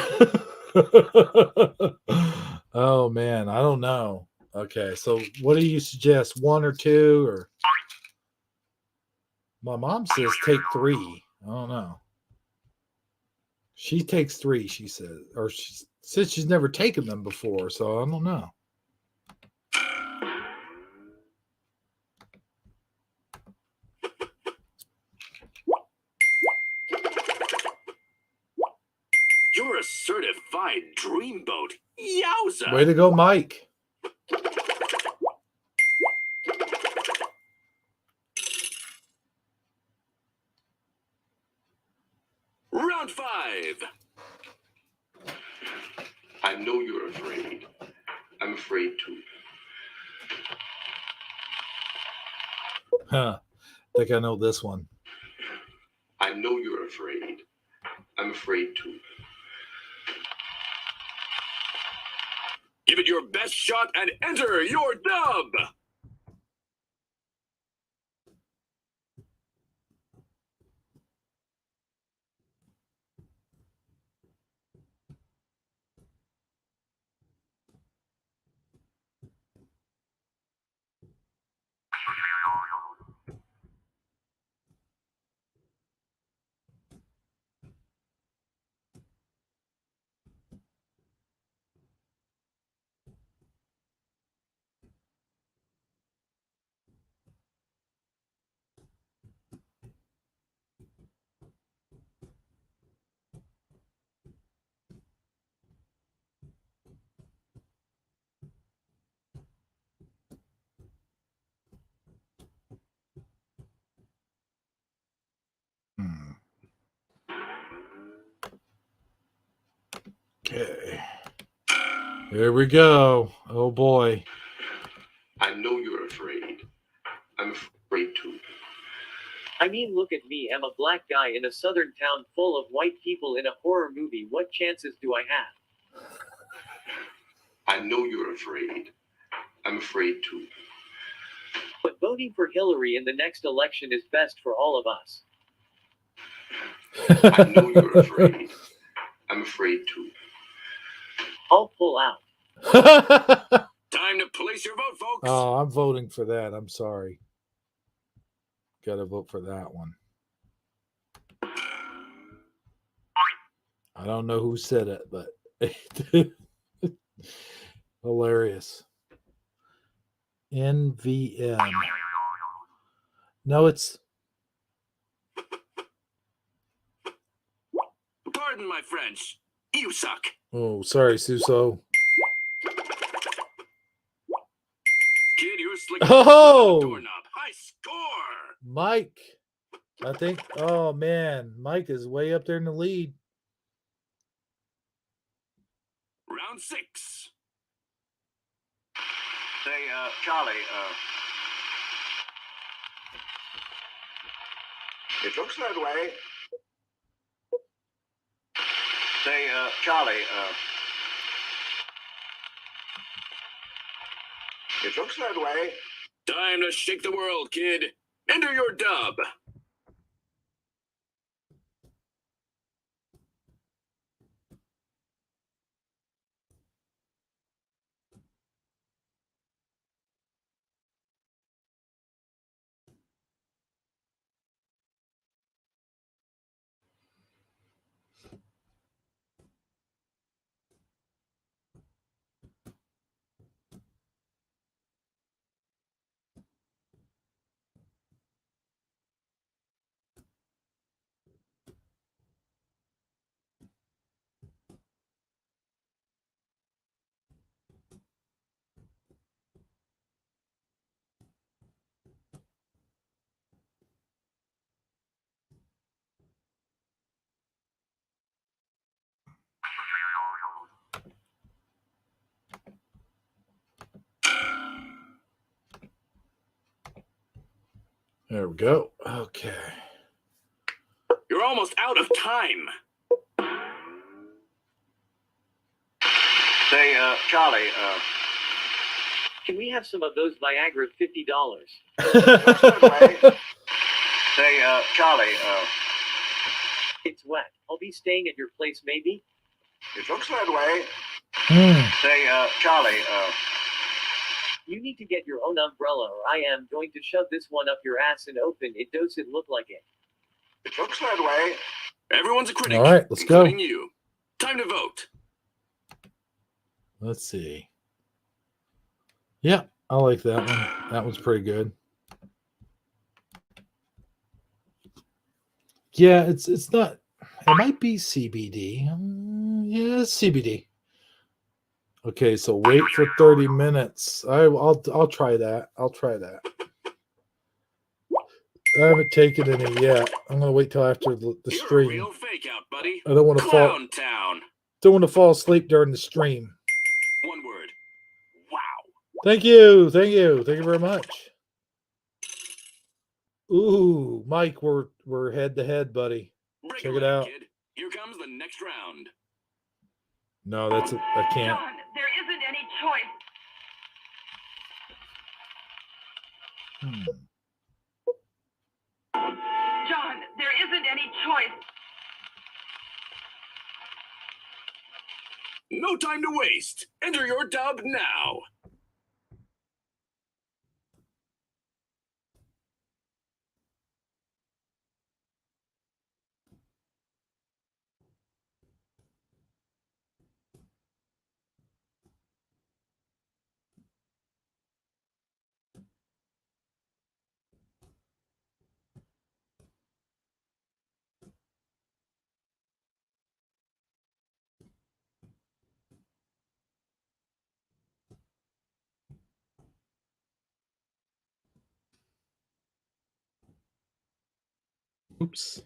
Oh man, I don't know. Okay, so what do you suggest? One or two, or my mom says take 3. I don't know. She takes 3, she says, or she says she's never taken them before, so I don't know. You're a certified dreamboat. Yowza. Way to go, Mike. Round 5. I know you're afraid. I'm afraid too. Huh. I think I know this one. I know you're afraid. I'm afraid too. Give it your best shot and enter your dub. Okay. There we go. Oh boy. I know you're afraid. I'm afraid too. I mean, look at me. I'm a black guy in a southern town full of white people in a horror movie. What chances do I have? I know you're afraid. I'm afraid too. But voting for Hillary in the next election is best for all of us. I know you're afraid. I'm afraid too. I'll pull out. Time to place your vote, folks. Oh, I'm voting for that. I'm sorry. Got to vote for that one. I don't know who said it, but hilarious. NVM. No, it's Pardon my French. You suck. oh, sorry, Suso. Kid, you're slick. Oh! Doorknob. High score. Mike. I think. Oh man, Mike is way up there in the lead. Round 6. Say, Charlie, it looks that way. Say, Charlie, it looks that way. Time to shake the world, kid. Enter your dub. There we go. Okay. You're almost out of time. Say, Charlie, Can we have some of those Viagra $50? that way. Say, Charlie, It's wet. I'll be staying at your place maybe? it looks that way. Hmm. Say, Charlie, You need to get your own umbrella or I am going to shove this one up your ass and open it. Does it look like it? it looks that way. Everyone's a critic. All right, let's go. including you. Time to vote. Let's see. Yeah, I like that one. That one's pretty good. Yeah, it's not. It might be CBD. Yeah, it's CBD. Okay, so wait for 30 minutes. I'll try that. I'll try that. I haven't taken any yet. I'm gonna wait till after the You're a stream. real fake out, buddy. I don't want to fall. Clown Town. Don't want to fall asleep during the stream. One word. Wow. Thank you. Thank you. Thank you very much. Ooh, Mike, we're head to head, buddy. Strike Check a it leg, out. kid. Here comes the next round. No, that's it. I can't. John, there isn't any choice. John, there isn't any choice. No time to waste. Enter your dub now. Oops.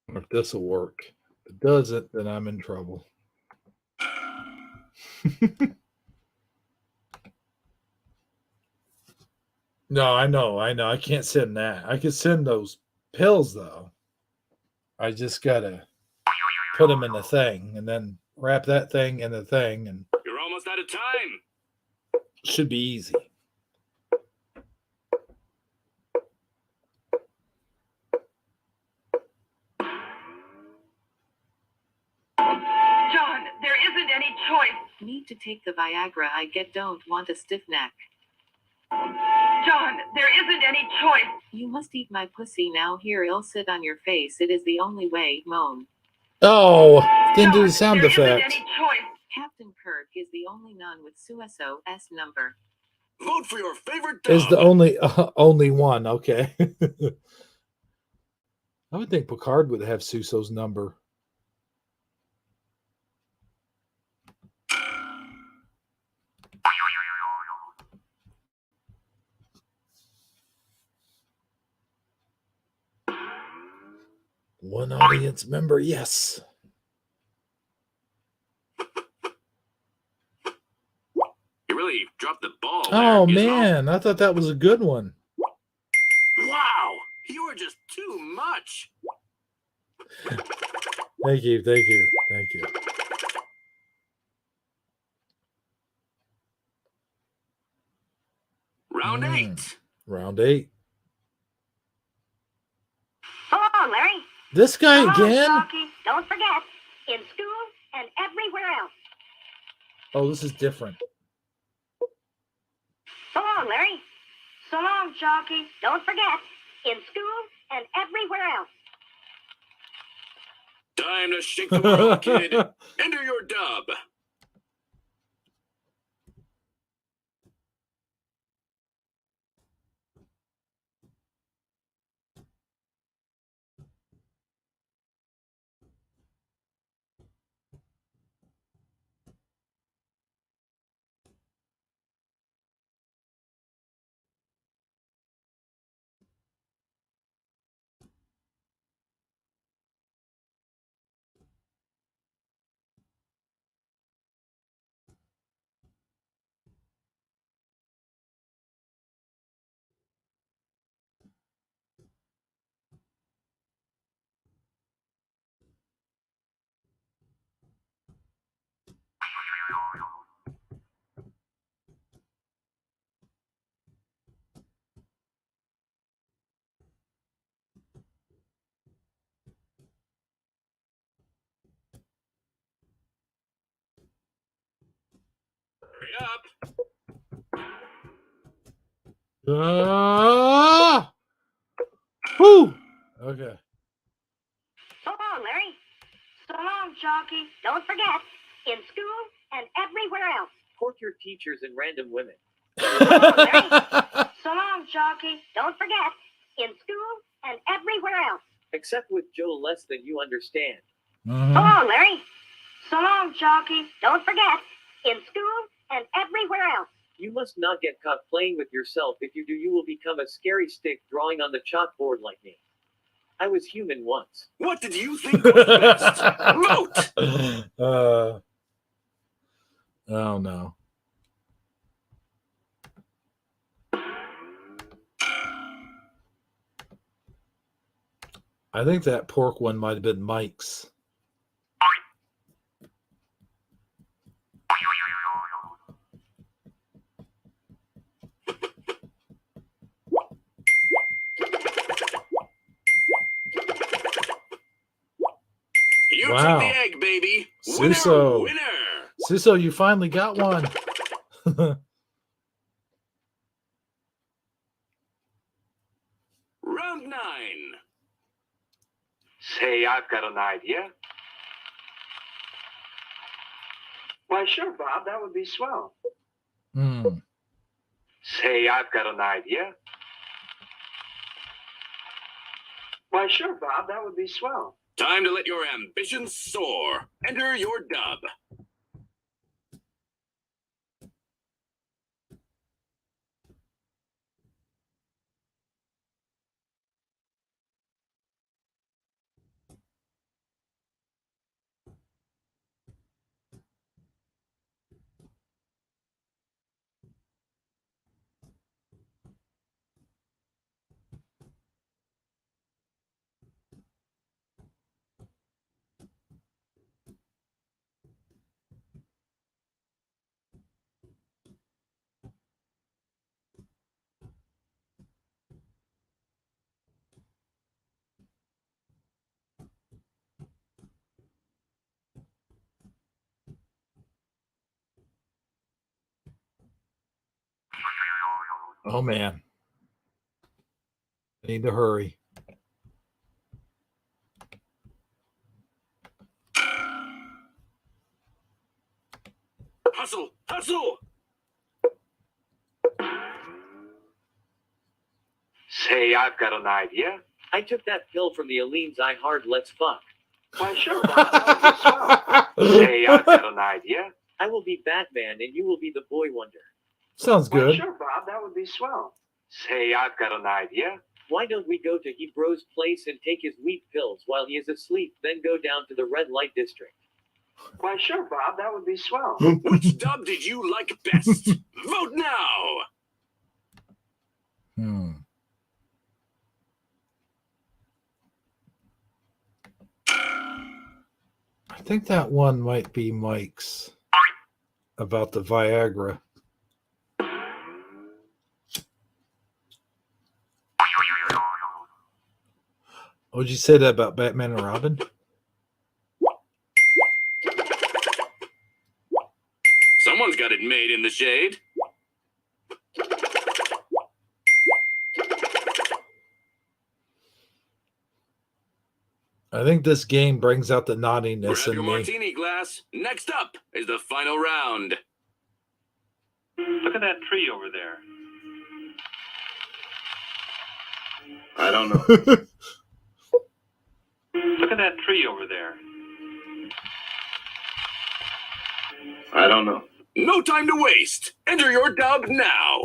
If this will work. If it doesn't, then I'm in trouble. No, I know. I can't send that. I can send those pills though. I just gotta put them in the thing and then wrap that thing in the thing, and You're almost out of time. it should be easy. John, there isn't any choice. Need to take the Viagra. I don't want a stiff neck. John, there isn't any choice. You must eat my pussy now. Here, it'll sit on your face. It is the only way. Moan. Oh, didn't do John, the sound there isn't effect. any choice. Captain Kirk is the only nun with Sueso S number. Vote for your favorite dub. Is the only one. Okay. I would think Picard would have Suso's number. One audience member, yes. You really dropped the ball. there, Oh Gizmo. man, I thought that was a good one. Wow, you are just too much. Thank you. Round Mm. 8. Round 8. So long, Larry. This guy So long, again? Rocky. Don't forget, in school and everywhere else. Oh, this is different. So long, Larry. So long, Chalky. Don't forget, in school and everywhere else. Time to shake the world, kid. Enter your dub. Hurry up. Woo! Okay. So long, Larry. So long, Chalky. Don't forget, in school and everywhere else. Court your teachers and random women. So long, Chalky. Don't forget, in school and everywhere else. Except with Joe less than you understand. So Mhm. long, Larry. So long, Chalky. Don't forget, in school and everywhere else. You must not get caught playing with yourself. If you do, you will become a scary stick drawing on the chalkboard like me. I was human once. What did you think was best? Vote. Oh no. I think that pork one might have been Mike's. You Wow. took the egg, baby. Winner, Suso. winner. Suso, you finally got one. Round 9. Say, I've got an idea. Why, sure, Bob, that would be swell. Hmm. Say, I've got an idea. Why, sure, Bob, that would be swell. Time to let your ambitions soar. Enter your dub. Oh, man. I need to hurry. Hustle, hustle. Say, I've got an idea. I took that pill from the Aleen's I Hard Let's Fuck. Why, sure, Bob, that would be swell. Say, I've got an idea. I will be Batman and you will be the Boy Wonder. Sounds Why, good. sure, Bob, that would be swell. Say, I've got an idea. Why don't we go to Hebro's place and take his wheat pills while he is asleep, then go down to the red light district? Why, sure, Bob, that would be swell. Which dub did you like best? Vote now. Hmm. I think that one might be Mike's about the Viagra. Would you say that about Batman and Robin? Someone's got it made in the shade. I think this game brings out the naughtiness Grab in your me. martini glass. Next up is the final round. Look at that tree over there. I don't know. Look at that tree over there. I don't know. No time to waste. Enter your dub now.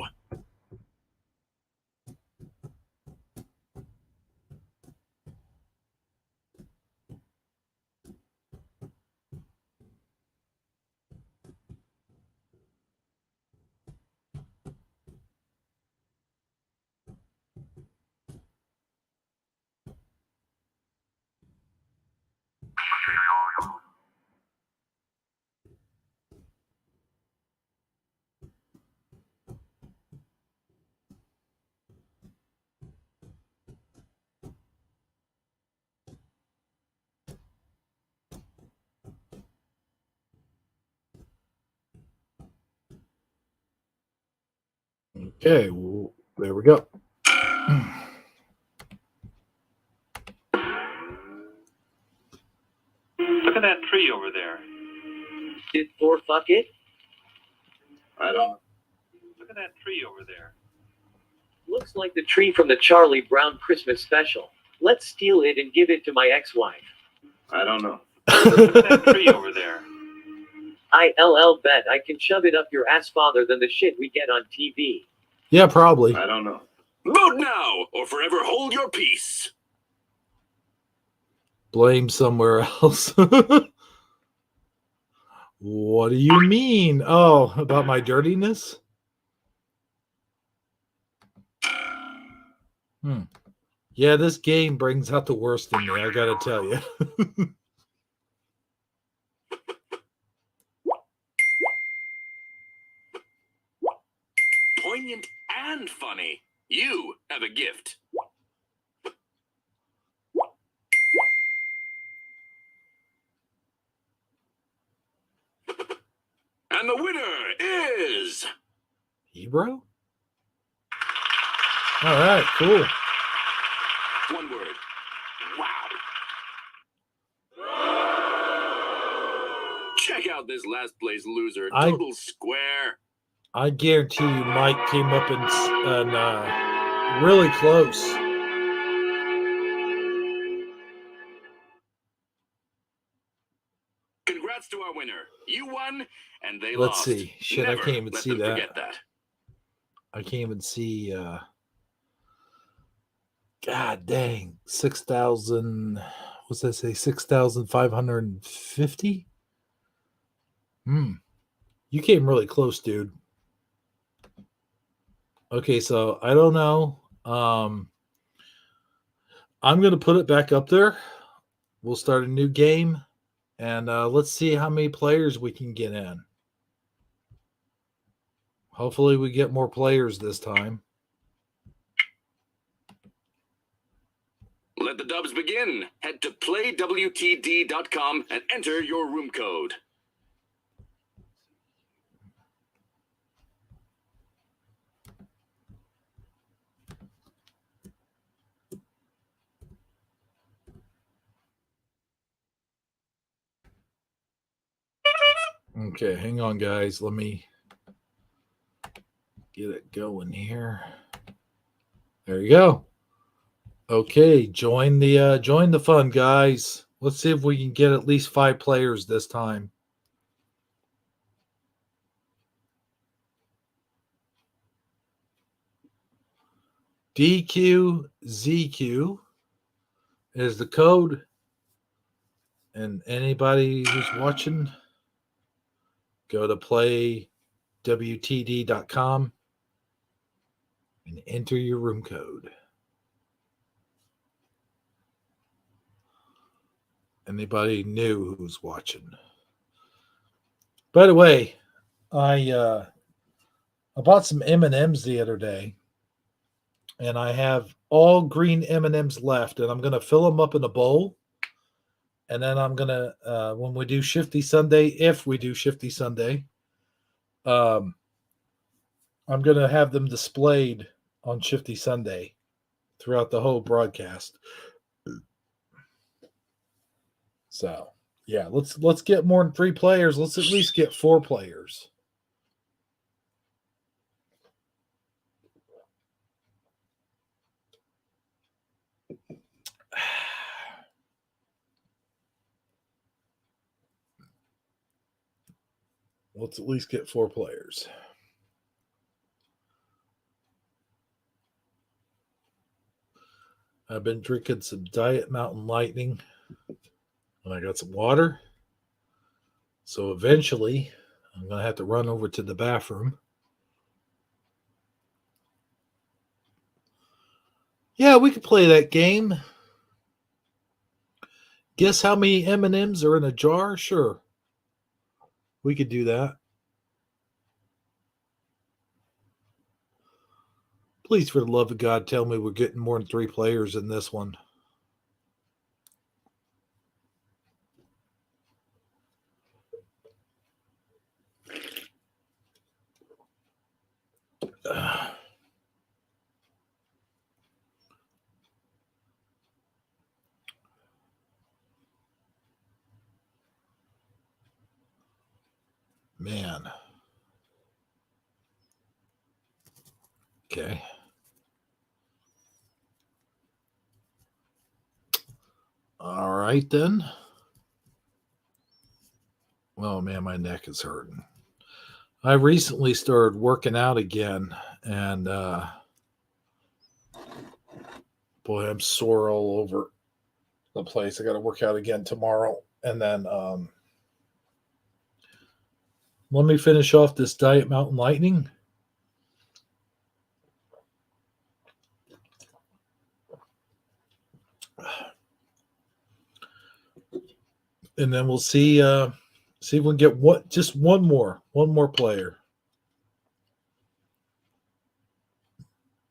Okay, well, there we go. Look at that tree over there. Did Thor fuck it? I don't know. Look at that tree over there. Looks like the tree from the Charlie Brown Christmas special. Let's steal it and give it to my ex-wife. I don't know. Look at that tree over there. ILL bet I can shove it up your ass farther than the shit we get on TV. Yeah, probably. I don't know. Vote now or forever hold your peace. Blame somewhere else. What do you mean? Oh, about my dirtiness? Yeah, this game brings out the worst in me, I gotta tell you. Poignant and funny. You have a gift. And the winner is Hebrew? All right, cool. one word. Wow. Check out this last place loser. Total square. I guarantee you Mike came up and really close. Congrats to our winner. You won, and they Let's lost. see. Shit, I Never can't even let see them that. forget that. I can't even see. God dang, 6,000. What's that say? 6,550. You came really close, dude. Okay, so I don't know. I'm gonna put it back up there. We'll start a new game, and let's see how many players we can get in. Hopefully, we get more players this time. Let the dubs begin. Head to playwtd.com and enter your room code. Okay, hang on, guys. Let me get it going here. There you go. Okay, join the fun, guys. Let's see if we can get at least 5 players this time. DQZQ is the code. And anybody who's watching, go to playwtd.com and enter your room code. Anybody new who's watching. By the way, I bought some M&Ms the other day, and I have all green M&Ms left, and I'm going to fill them up in a bowl. And then I'm going to, when we do Shifty Sunday, if we do Shifty Sunday, I'm going to have them displayed on Shifty Sunday throughout the whole broadcast. So, yeah, let's get more than 3 players. Let's at least get 4 players. Let's at least get 4 players. I've been drinking some Diet Mountain Lightning, and I got some water. So eventually, I'm going to have to run over to the bathroom. Yeah, we could play that game. Guess how many M&Ms are in a jar? Sure. We could do that. Please, for the love of God, tell me we're getting more than 3 players in this one. Man. Okay. All right, then. Oh, man, my neck is hurting. I recently started working out again, and boy, I'm sore all over the place. I got to work out again tomorrow. And then let me finish off this Diet Mountain Lightning. and then we'll see if we can get just one more player.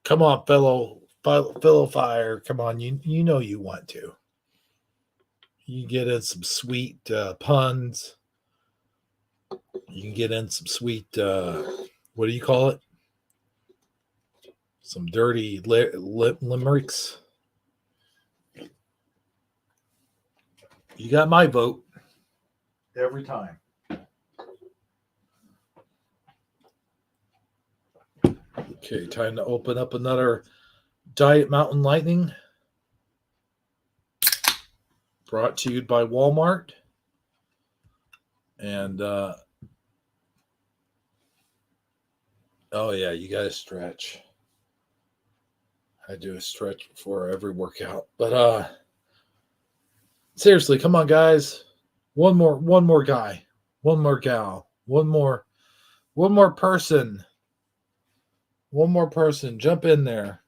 Come on, fellow fire. Come on, you know you want to. You get in some sweet puns. You can get in some sweet what do you call it? Some dirty limericks. You got my vote every time. Okay, time to open up another Diet Mountain Lightning. Brought to you by Walmart. And oh yeah, you gotta stretch. I do a stretch before every workout. But seriously, come on, guys. One more guy. One more gal. One more person. One more person. Jump in there.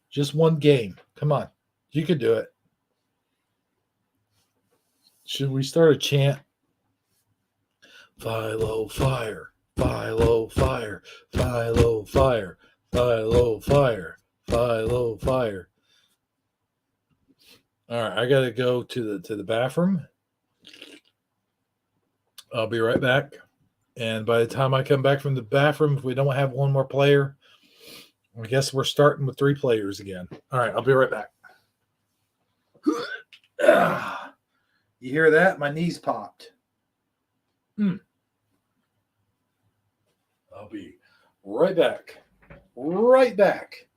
Just one game. Come on. You can do it. Should we start a chant? Philo fire. Philo fire. Philo fire. Philo fire. Philo fire. All right, I gotta go to the bathroom. I'll be right back. And by the time I come back from the bathroom, if we don't have one more player, I guess we're starting with 3 players again. All right, I'll be right back. You hear that? My knees popped. I'll be right back. Right back.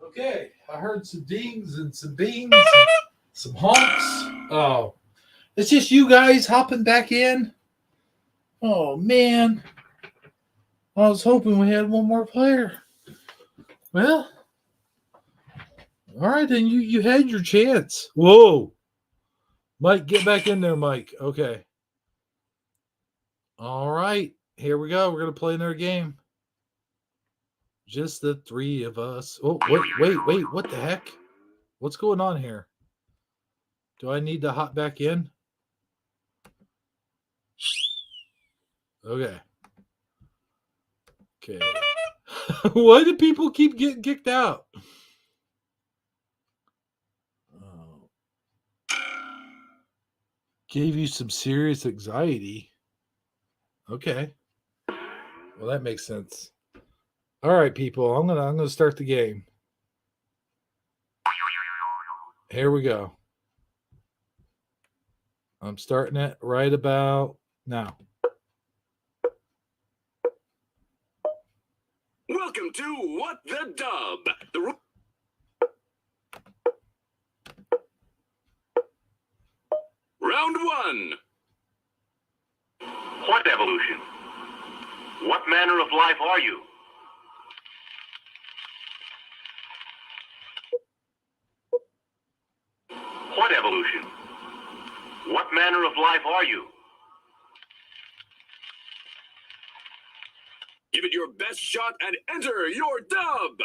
Okay, I heard some dings and some beans, and some honks. Oh, it's just you guys hopping back in. Oh man, I was hoping we had one more player. Well, all right then. You had your chance. Whoa, Mike, get back in there, Mike. Okay. All right, here we go. We're gonna play another game. Just the 3 of us. Oh, wait. What the heck? What's going on here? Do I need to hop back in? Okay. Why do people keep getting kicked out? Oh. Gave you some serious anxiety. Okay. Well, that makes sense. All right, people. I'm gonna start the game. Here we go. I'm starting it right about now. Welcome to What the Dub. Round 1. What evolution? What manner of life are you? What evolution? What manner of life are you? Give it your best shot and enter your dub.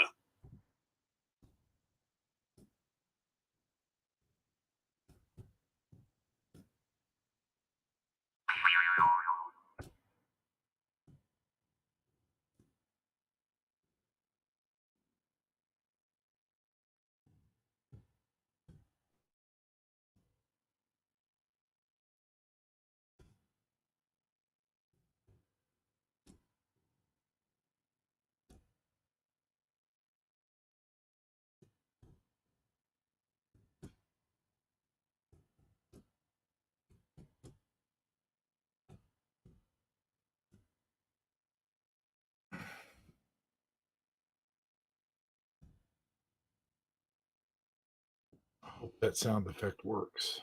Hope that sound effect works.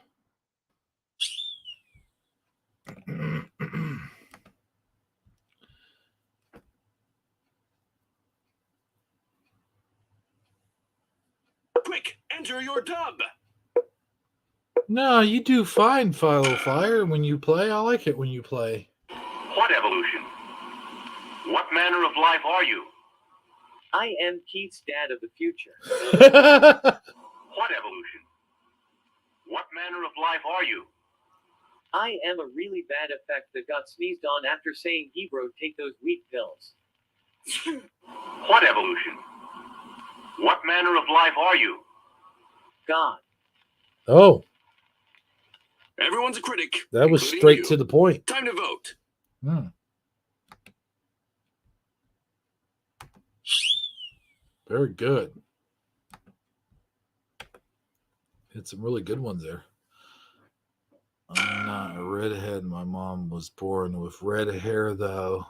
Quick, enter your dub. No, you do fine, Philo Fire, when you play. I like it when you play. What evolution? What manner of life are you? I am Keith's dad of the future. What evolution? What manner of life are you? I am a really bad effect that got sneezed on after saying Hebrew take those weak pills. What evolution? What manner of life are you? God. Oh, Everyone's a critic. that was including straight you. to the point. Time to vote. Hmm. Very good. Had some really good ones there. I'm not a redhead. My mom was born with red hair, though.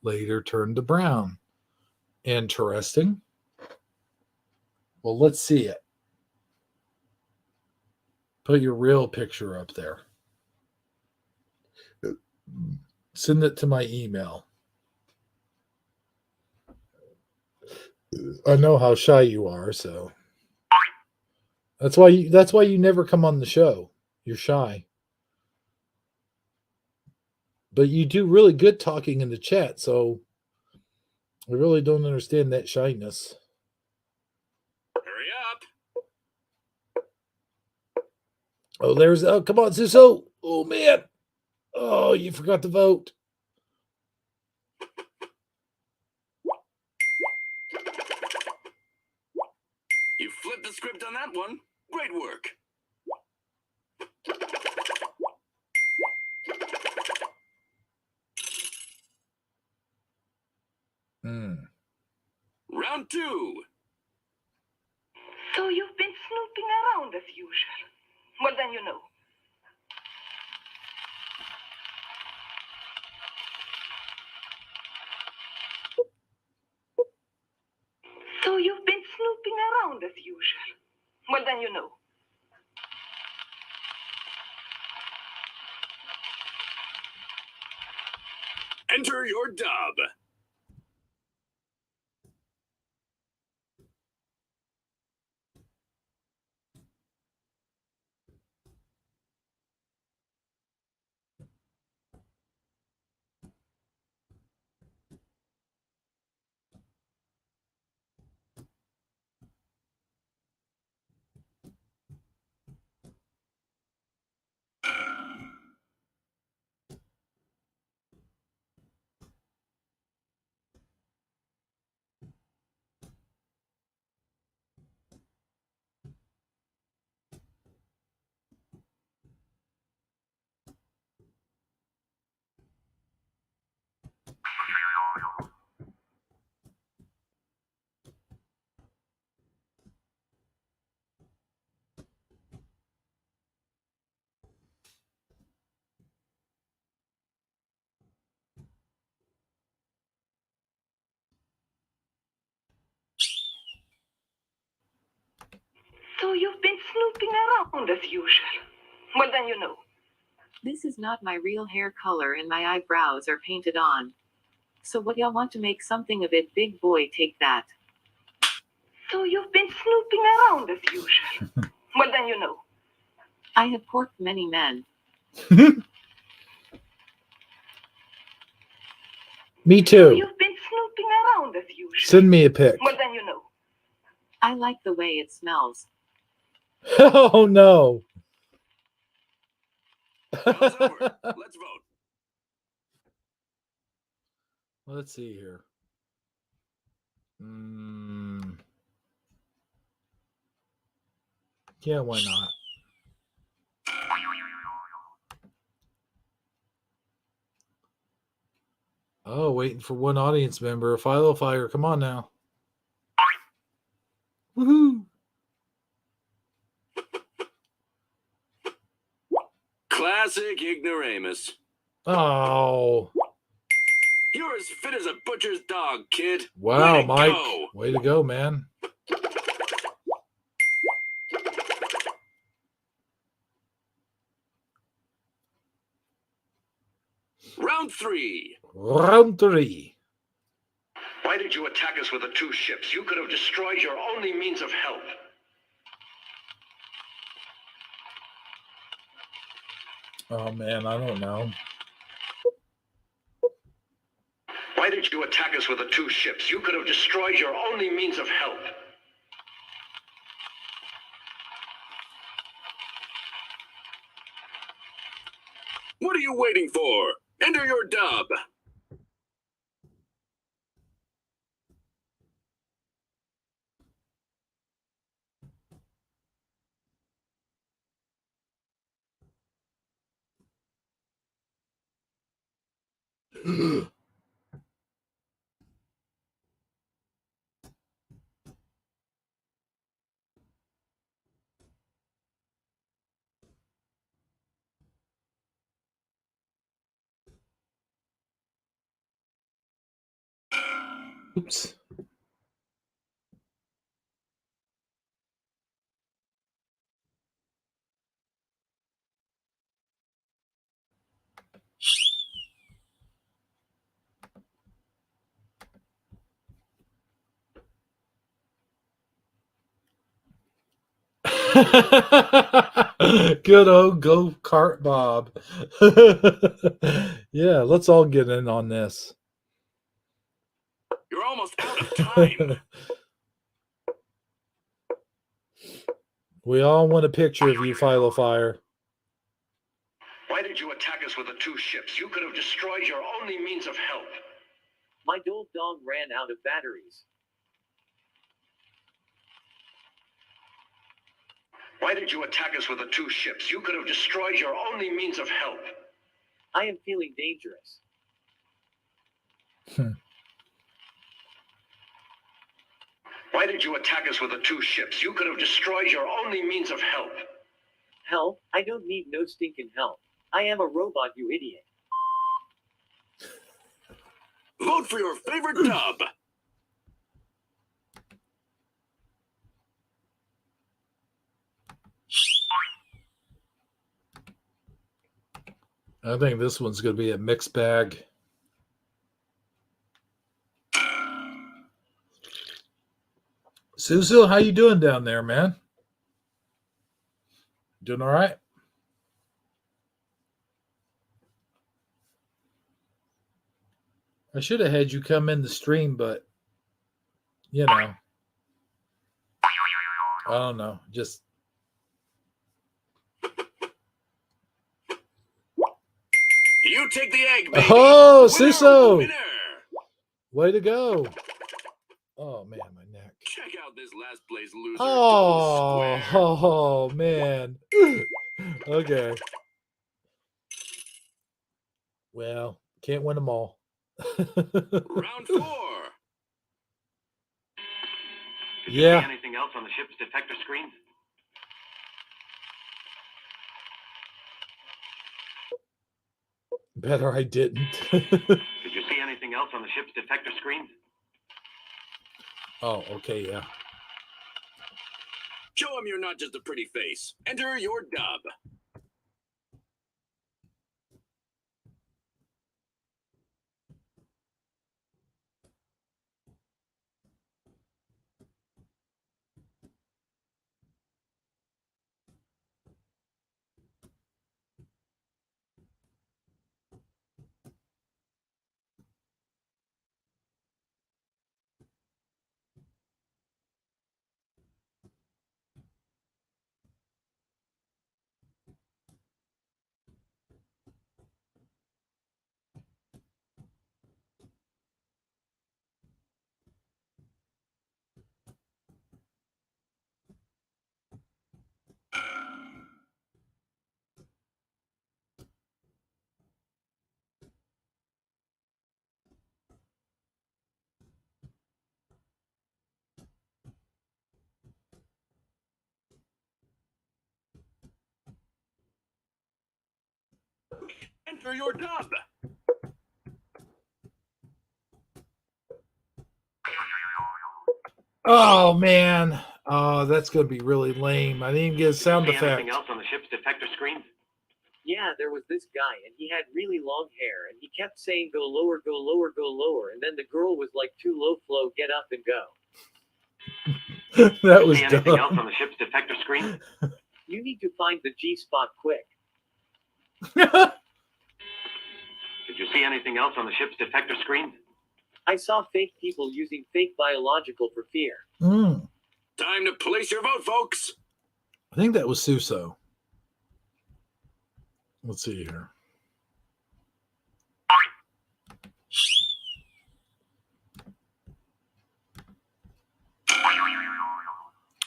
Later turned to brown. Interesting. Well, let's see it. Put your real picture up there. Send it to my email. I know how shy you are, so that's why you never come on the show. You're shy. But you do really good talking in the chat, so I really don't understand that shyness. Hurry up. Oh, come on, Suso. Oh, man. Oh, you forgot to vote. You flipped the script on that one. Great work. Round 2. So you've been snooping around as usual. Well, then you know. So you've been snooping around as usual. Well, then you know. Enter your dub. So you've been snooping around as usual. Well, then you know. This is not my real hair color and my eyebrows are painted on. So what y'all want to make something of it, big boy, take that. So you've been snooping around as usual. Well, then you know. I have porked many men. Me So too. you've been snooping around as usual. Send me a pic. Well, then you know. I like the way it smells. Oh, no. Round's over. Let's vote. Let's see here. Yeah, why not? Oh, waiting for one audience member. Philo Fire, come on now. Woohoo! Classic ignoramus. Oh, You're as fit as a butcher's dog, kid. wow, Way to Mike. go. Way to go, man. Round 3. Round 3. Why did you attack us with the 2 ships? You could have destroyed your only means of help. Oh man, I don't know. Why did you attack us with the 2 ships? You could have destroyed your only means of help. What are you waiting for? Enter your dub. Oops. Good old go-kart Bob. Yeah, let's all get in on this. You're almost out of time. We all want a picture of you, Philofire. Why did you attack us with the 2 ships? You could have destroyed your only means of help. My Dole Dong ran out of batteries. Why did you attack us with the 2 ships? You could have destroyed your only means of help. I am feeling dangerous. Why did you attack us with the 2 ships? You could have destroyed your only means of help. Help? I don't need no stinking help. I am a robot, you idiot. Vote for your favorite dub. I think this one's going to be a mixed bag. Suzu, how you doing down there, man? Doing all right? I should have had you come in the stream, but, you know, I don't know. Just You take the egg, baby. Oh, Winner, Suso! winner. Way to go. Oh, man, my neck. Check out this last place loser. Oh, Don't square. oh man. Okay. Well, can't win them all. Round 4. Did you Yeah. see anything else on the ship's detector screens? Better I didn't. Did you see anything else on the ship's detector screens? Oh, okay, yeah. Show him you're not just a pretty face. Enter your dub. Enter your dub. Oh man. Oh, that's gonna be really lame. I didn't even get a sound Did you see effect. anything else on the ship's detector screens? Yeah, there was this guy, and he had really long hair, and he kept saying, go lower, go lower, go lower, and then the girl was like, too low, Flo, get up and go. That was See anything else on dumb. the ship's detector screen? You need to find the G-spot quick. Did you see anything else on the ship's detector screen? I saw fake people using fake biological for fear. Mm, Time to place your vote, folks. I think that was Suso. Let's see here.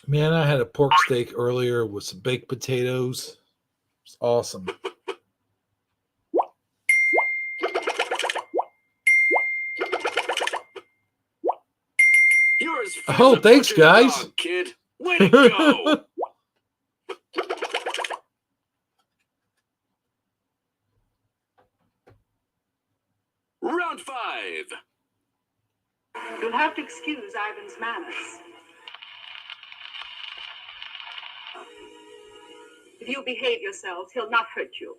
Man, I had a pork steak earlier with some baked potatoes. It's awesome. You're as fit Oh, as a thanks, butcher's guys. dog, kid. Way to go. Round 5. You'll have to excuse Ivan's manners. If you behave yourselves, he'll not hurt you.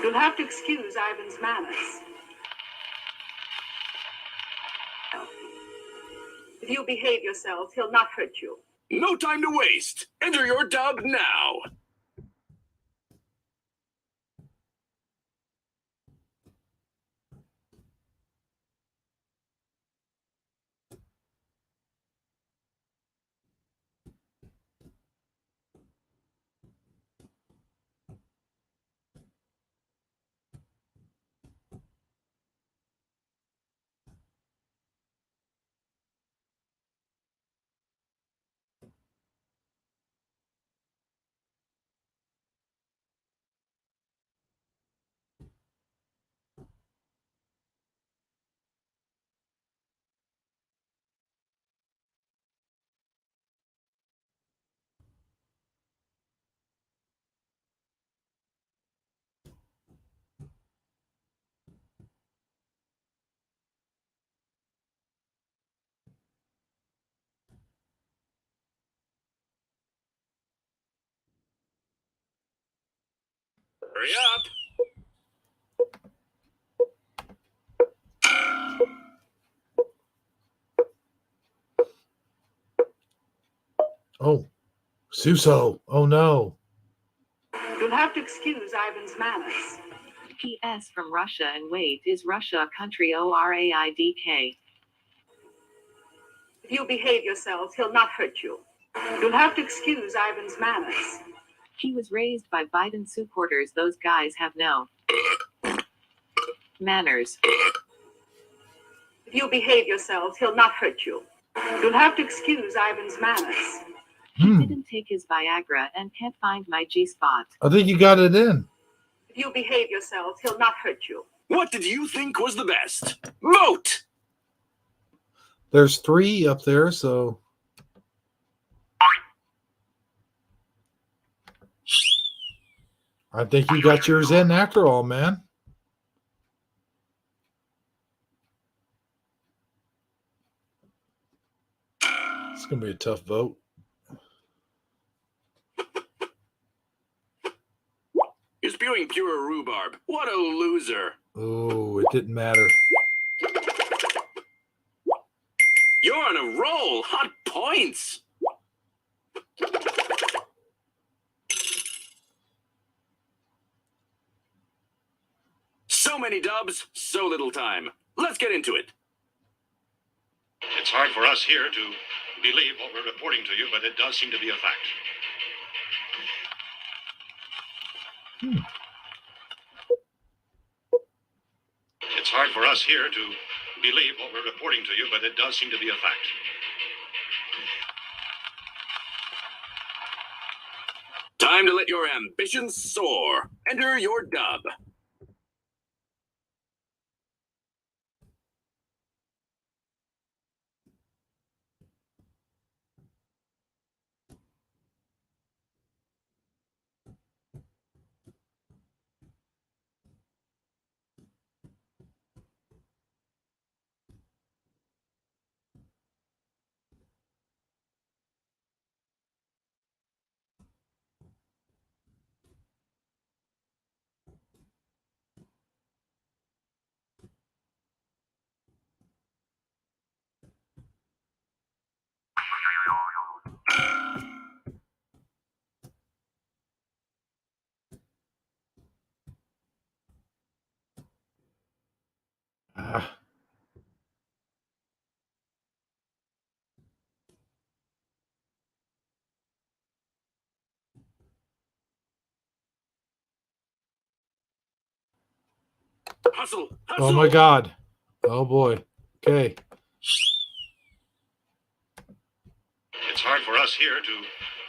You'll have to excuse Ivan's manners. If you behave yourselves, he'll not hurt you. No time to waste. Enter your dub now. Hurry up. Oh, Suso. Oh, no. You'll have to excuse Ivan's manners. P.S. from Russia and wait, is Russia a country ORAIDK? If you behave yourselves, he'll not hurt you. You'll have to excuse Ivan's manners. He was raised by Biden supporters. Those guys have no manners. If you behave yourselves, he'll not hurt you. You'll have to excuse Ivan's manners. He didn't take his Viagra and can't find my G-spot. I think you got it in. If you behave yourselves, he'll not hurt you. What did you think was the best? Vote! There's 3 up there, so. I think you got yours in after all, man. It's going to be a tough vote. You're spewing pure rhubarb. What a loser. Oh, it didn't matter. You're on a roll. Hot points. So many dubs, so little time. Let's get into it. It's hard for us here to believe what we're reporting to you, but it does seem to be a fact. It's hard for us here to believe what we're reporting to you, but it does seem to be a fact. Time to let your ambitions soar. Enter your dub. Hustle! Oh my God. Oh boy. Okay. It's hard for us here to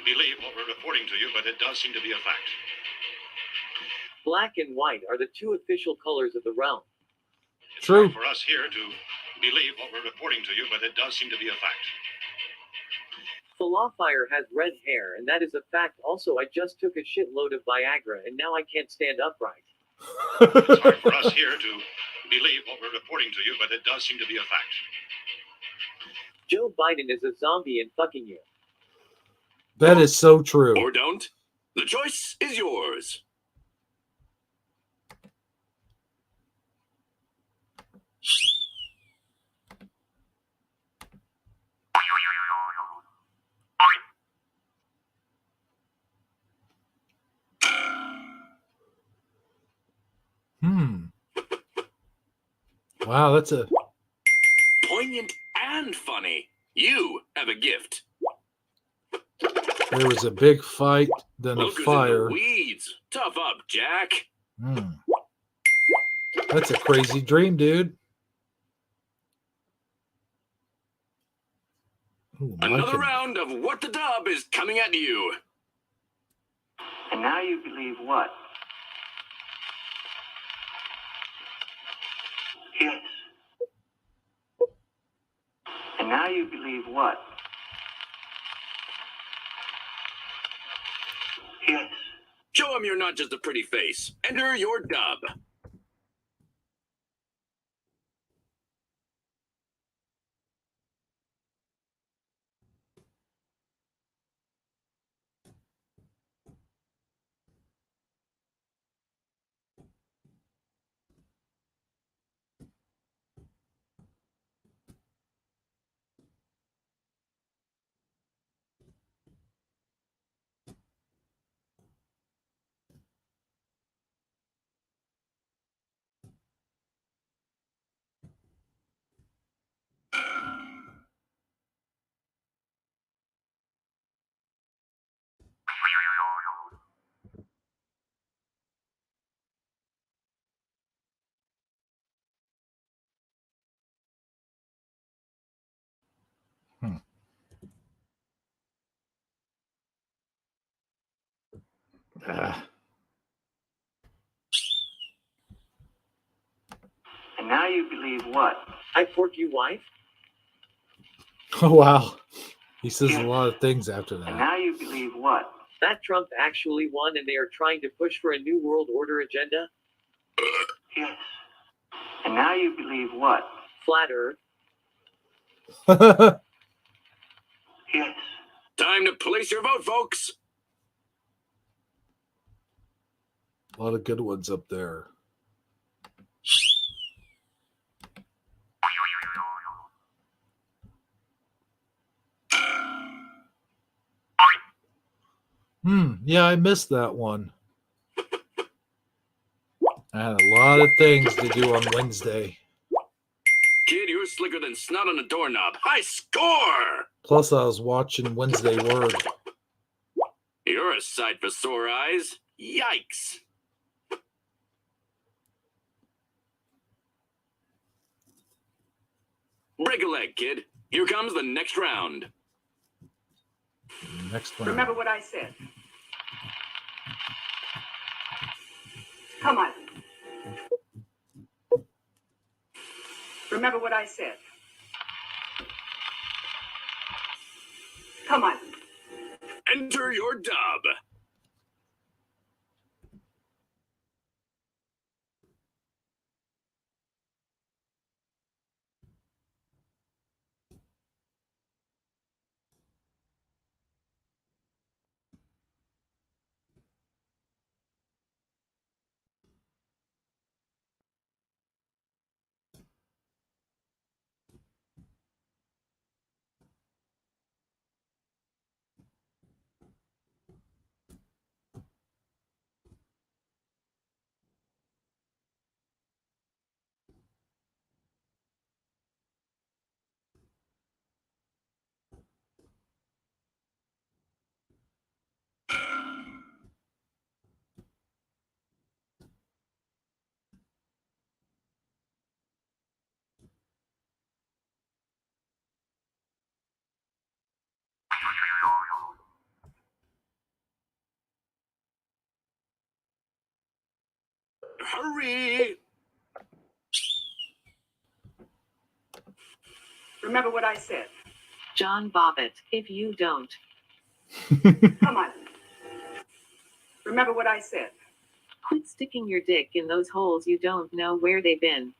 believe what we're reporting to you, but it does seem to be a fact. Black and white are the two official colors of the realm. It's True. hard for us here to believe what we're reporting to you, but it does seem to be a fact. Falafire has red hair, and that is a fact. Also, I just took a shitload of Viagra, and now I can't stand upright. It's hard for us here to believe what we're reporting to you, but it does seem to be a fact. Joe Biden is a zombie and fucking you. That is so true. Or don't. The choice is yours. Wow, that's a Poignant and funny. You have a gift. there was a big fight, then a Look who's in fire. the weeds. Tough up, Jack. That's a crazy dream, dude. Ooh, Another round of What the Dub is coming at you. And now you believe what? Yes. And now you believe what? Yes. Show him you're not just a pretty face. Enter your dub. And now you believe what? I fork you wife? Oh wow. He says a lot of things after And that. now you believe what? That Trump actually won and they are trying to push for a new world order agenda? Yes. And now you believe what? Flat Earth. Yes. Time to place your vote, folks. A lot of good ones up there. Yeah, I missed that one. I had a lot of things to do on Wednesday. Kid, you're slicker than snot on a doorknob. High score! Plus, I was watching Wednesday Word. You're a sight for sore eyes. Yikes. Break a leg, kid. Here comes the next round. Next one. Remember what I said. Come on. Remember what I said. Come on. Enter your dub. hurry. Remember what I said. John Bobbitt, if you don't. Come on. Remember what I said. Quit sticking your dick in those holes you don't know where they've been.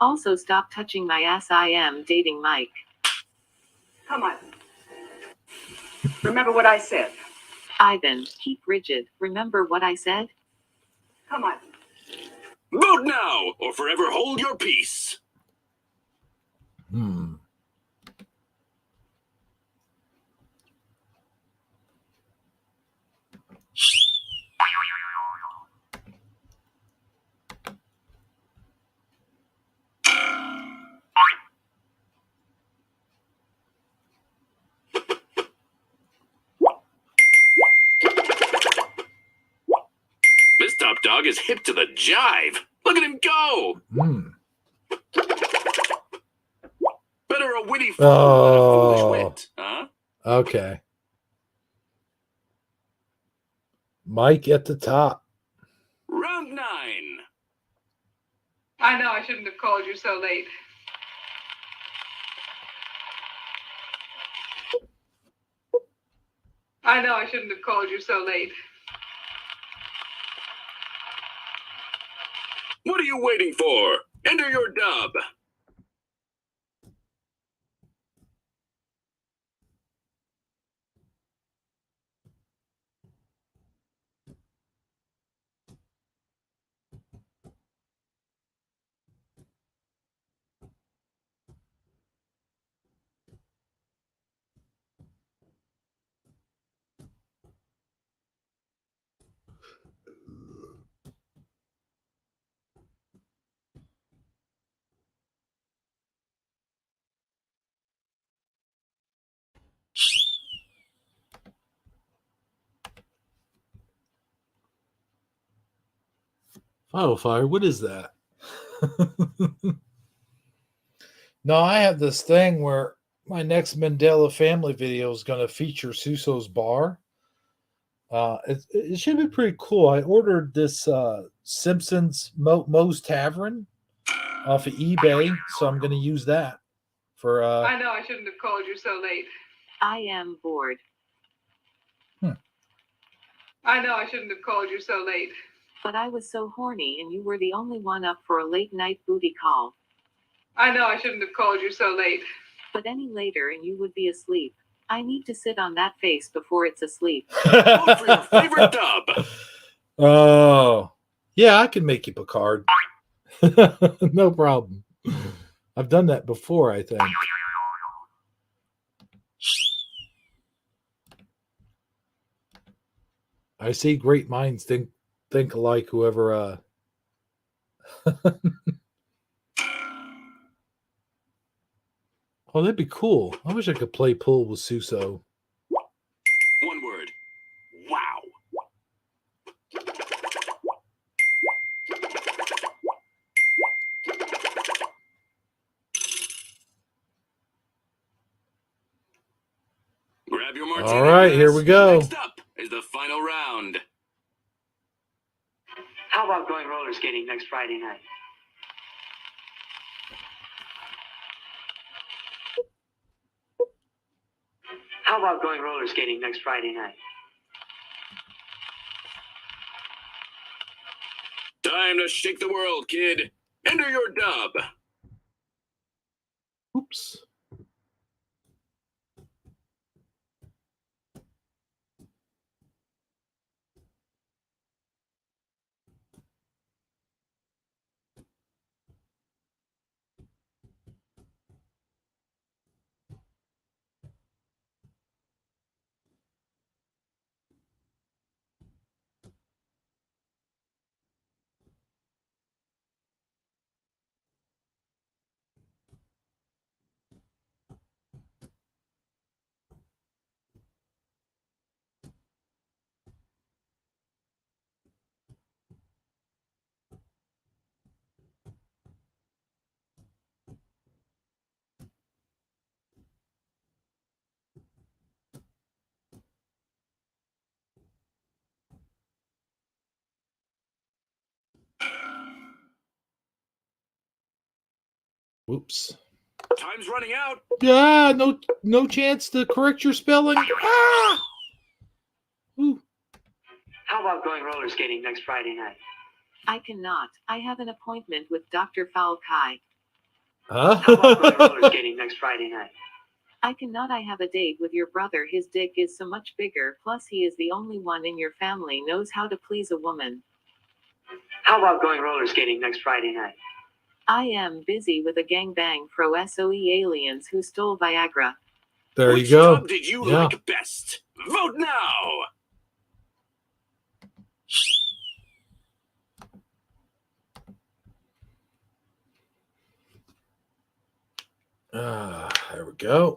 Also stop touching my ass. I am dating Mike. Come on. Remember what I said. Ivan, keep rigid. Remember what I said? Come on. Vote now, or forever hold your peace. Hmm. This top dog is hip to the jive. Look at him go. Hmm. Better a witty fool than a foolish wit, huh? Okay. Mike at the top. Round 9. I know I shouldn't have called you so late. I know I shouldn't have called you so late. What are you waiting for? Enter your dub. Final Fire, what is that? No, I have this thing where my next Mandela family video is going to feature Suso's bar. It should be pretty cool. I ordered this Simpsons Moe's Tavern off of eBay, so I'm going to use that for. I know I shouldn't have called you so late. I am bored. I know I shouldn't have called you so late. But I was so horny and you were the only one up for a late night booty call. I know I shouldn't have called you so late. But any later and you would be asleep. I need to sit on that face before it's asleep. Vote for your favorite dub. Oh, yeah, I can make you Picard. No problem. I've done that before, I think. I see great minds think alike, whoever Oh, that'd be cool. I wish I could play pool with Suso. One word. Wow. Grab your martini. All right, here we go. Next up is the final round. How about going roller skating next Friday night? How about going roller skating next Friday night? Time to shake the world, kid. Enter your dub. Oops. Whoops. Time's running out. Yeah, no chance to correct your spelling. Ah! Ooh. How about going roller skating next Friday night? I cannot. I have an appointment with Dr. Foul Kai. How about going roller Huh? skating next Friday night? I cannot. I have a date with your brother. His dick is so much bigger. Plus, he is the only one in your family knows how to please a woman. How about going roller skating next Friday night? I am busy with a gangbang pro SOE aliens who stole Viagra. There Which you go. dub did you Yeah. like best? Vote now. There we go.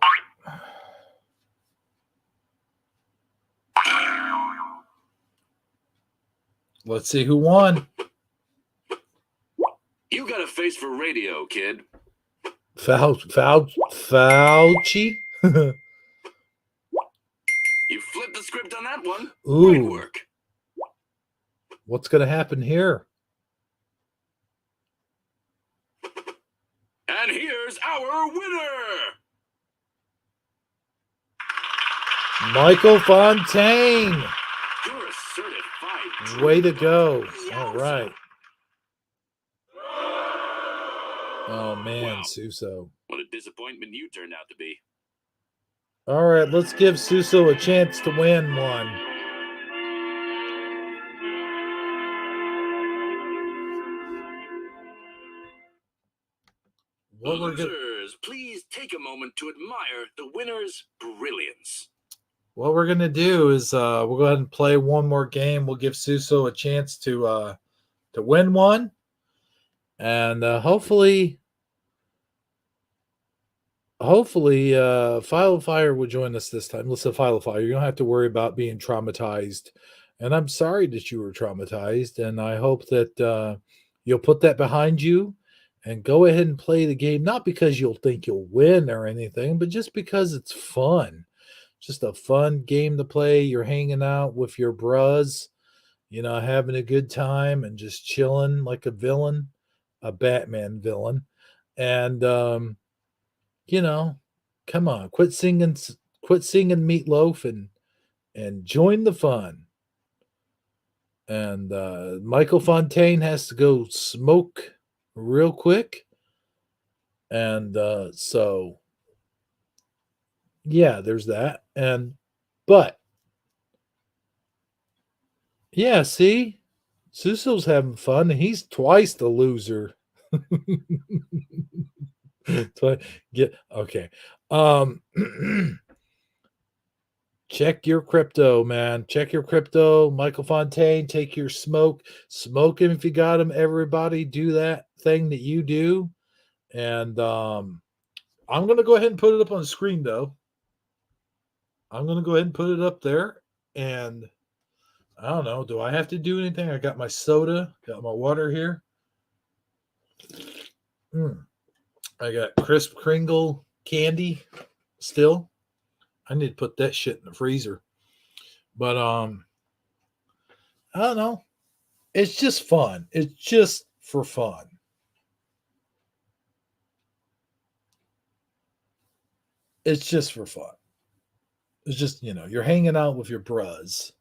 Let's see who won. You got a face for radio, kid. Fauci. You flipped the script on that one. Ooh. Great work. What's going to happen here? And here's our winner. Michael Fontaine. You're a certified Way to go. Yowza. All right. Oh, man, Wow. Suso. What a disappointment you turned out to be. All right, let's give Suso a chance to win one. What we're gonna, Losers, please take a moment to admire the winner's brilliance. what we're gonna do is we'll go ahead and play one more game. We'll give Suso a chance to win one, and hopefully Philo Fire will join us this time. Listen, Philo Fire, you don't have to worry about being traumatized, and I'm sorry that you were traumatized, and I hope that you'll put that behind you and go ahead and play the game, not because you'll think you'll win or anything, but just because it's fun. Just a fun game to play. You're hanging out with your bros, having a good time and just chilling like a villain, a Batman villain. And, come on, quit singing Meatloaf and join the fun. And Michael Fontaine has to go smoke real quick. And so, yeah, there's that. But, yeah, see, Suso's having fun, and he's twice the loser. Okay. Check your crypto, man. Check your crypto. Michael Fontaine, take your smoke. Smoke him if you got him. Everybody do that thing that you do. And I'm going to go ahead and put it up on the screen, though. I'm going to go ahead and put it up there. And I don't know. Do I have to do anything? I got my soda. Got my water here. I got crisp Kringle candy still. I need to put that shit in the freezer. But I don't know. It's just fun. It's just for fun. It's just for fun. It's just, you're hanging out with your bros,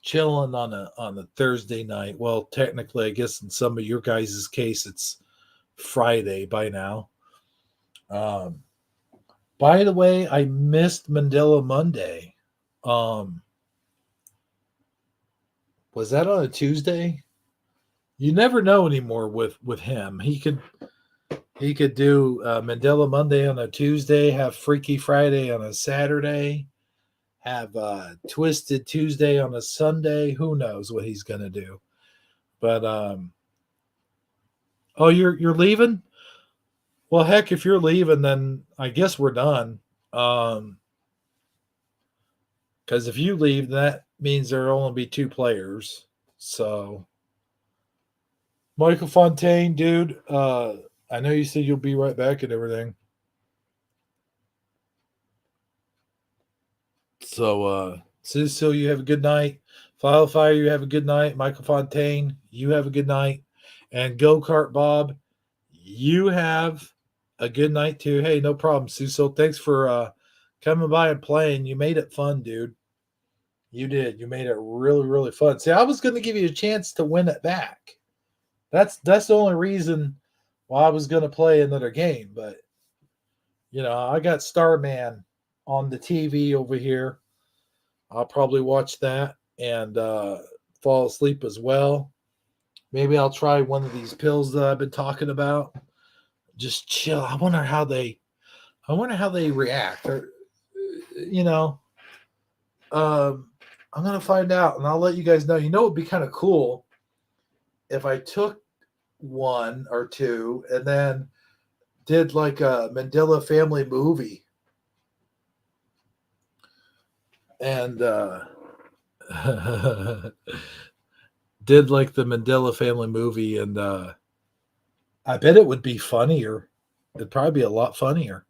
chilling on a Thursday night. Well, technically, I guess in some of your guys' case, it's Friday by now. By the way, I missed Mandela Monday. Was that on a Tuesday? You never know anymore with him. He could do Mandela Monday on a Tuesday, have Freaky Friday on a Saturday, have Twisted Tuesday on a Sunday. Who knows what he's gonna do? But oh, you're leaving? Well, heck, if you're leaving, then I guess we're done. Because if you leave, that means there'll only be 2 players. So, Michael Fontaine, dude, I know you said you'll be right back and everything. So, Suso, you have a good night. File Fire, you have a good night. Michael Fontaine, you have a good night. And Go Kart Bob, You have a good night too. Hey, no problem, Suso. Thanks for coming by and playing. You made it fun, dude. You did. You made it really, really fun. See, I was going to give you a chance to win it back. That's the only reason why I was going to play another game. But I got Starman on the TV over here. I'll probably watch that and fall asleep as well. Maybe I'll try one of these pills that I've been talking about. Just chill. I wonder how they react. Or, I'm gonna find out, and I'll let you guys know. It'd be kind of cool if I took one or two and then did like a Mandela Family movie, and did like the Mandela Family movie, and I bet it would be funnier. It'd probably be a lot funnier.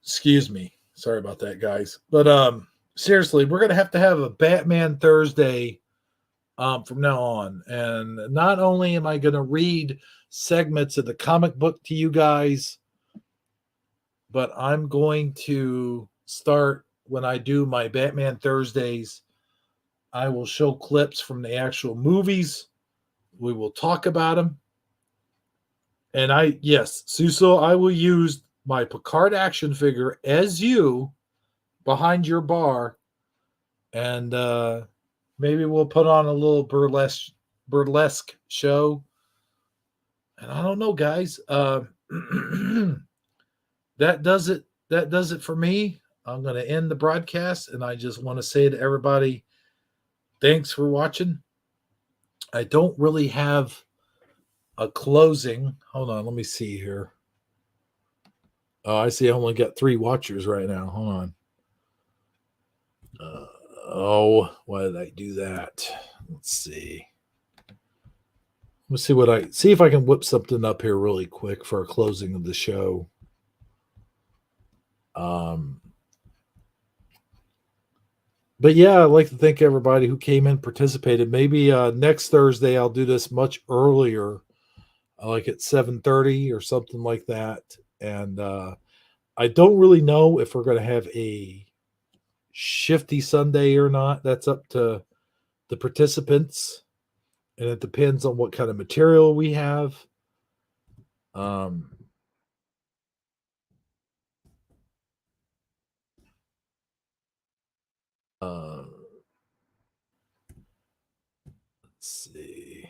Excuse me. Sorry about that, guys. But seriously, we're gonna have to have a Batman Thursday from now on. And not only am I gonna read segments of the comic book to you guys, but I'm going to start when I do my Batman Thursdays. I will show clips from the actual movies. We will talk about them. And yes, Suso, I will use my Picard action figure as you behind your bar, and maybe we'll put on a little burlesque show. And I don't know, guys. That does it for me. I'm going to end the broadcast, and I just want to say to everybody, thanks for watching. I don't really have a closing. Hold on, let me see here. Oh, I see I only got 3 watchers right now. Hold on. Why did I do that? Let's see. Let's see if I can whip something up here really quick for a closing of the show. But yeah, I'd like to thank everybody who came in, participated. Maybe next Thursday I'll do this much earlier, like at 7:30 or something like that. And I don't really know if we're going to have a shifty Sunday or not. That's up to the participants, and it depends on what kind of material we have. Let's see.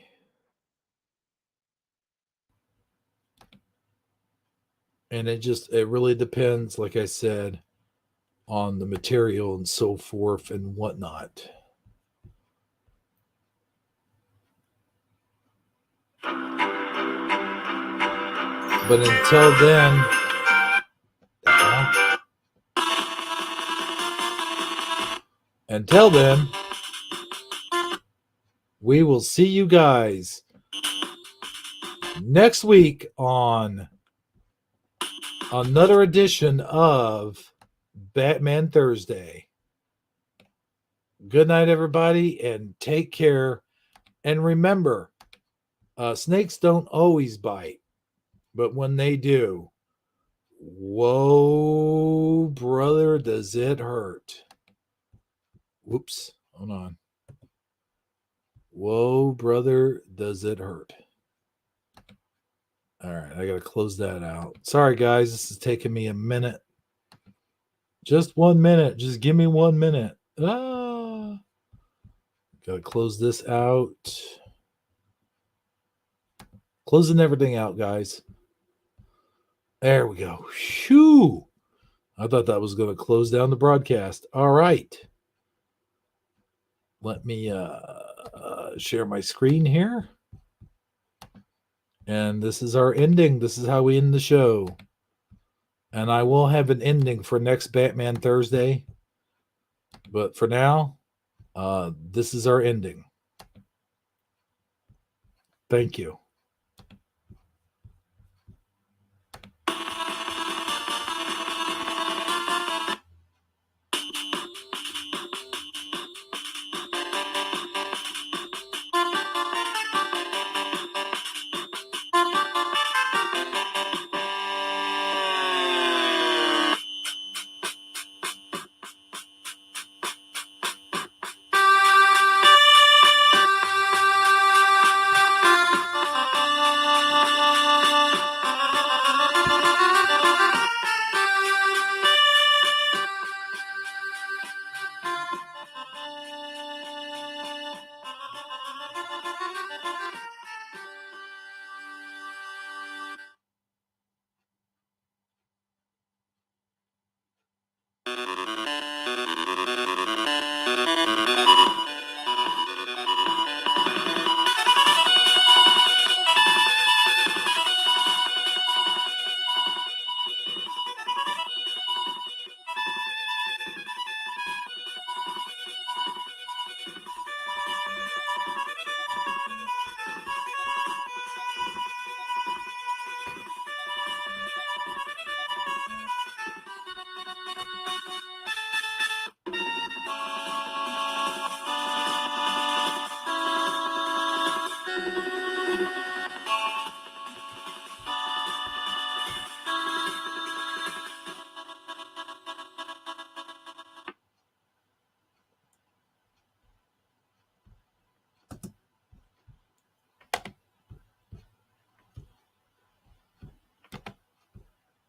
And it really depends, like I said, on the material and so forth and whatnot. But until then, we will see you guys next week on another edition of Batman Thursday. Good night, everybody, and take care. And remember, snakes don't always bite, but when they do, whoa, brother, does it hurt. Whoops, hold on. Whoa, brother, does it hurt. All right, I got to close that out. Sorry, guys, this is taking me a minute. Just 1 minute. Just give me 1 minute. Got to close this out. Closing everything out, guys. There we go. Shoo! I thought that was going to close down the broadcast. All right. Let me share my screen here. And this is our ending. This is how we end the show. And I will have an ending for next Batman Thursday. But for now, this is our ending. Thank you.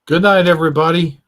Good night, everybody.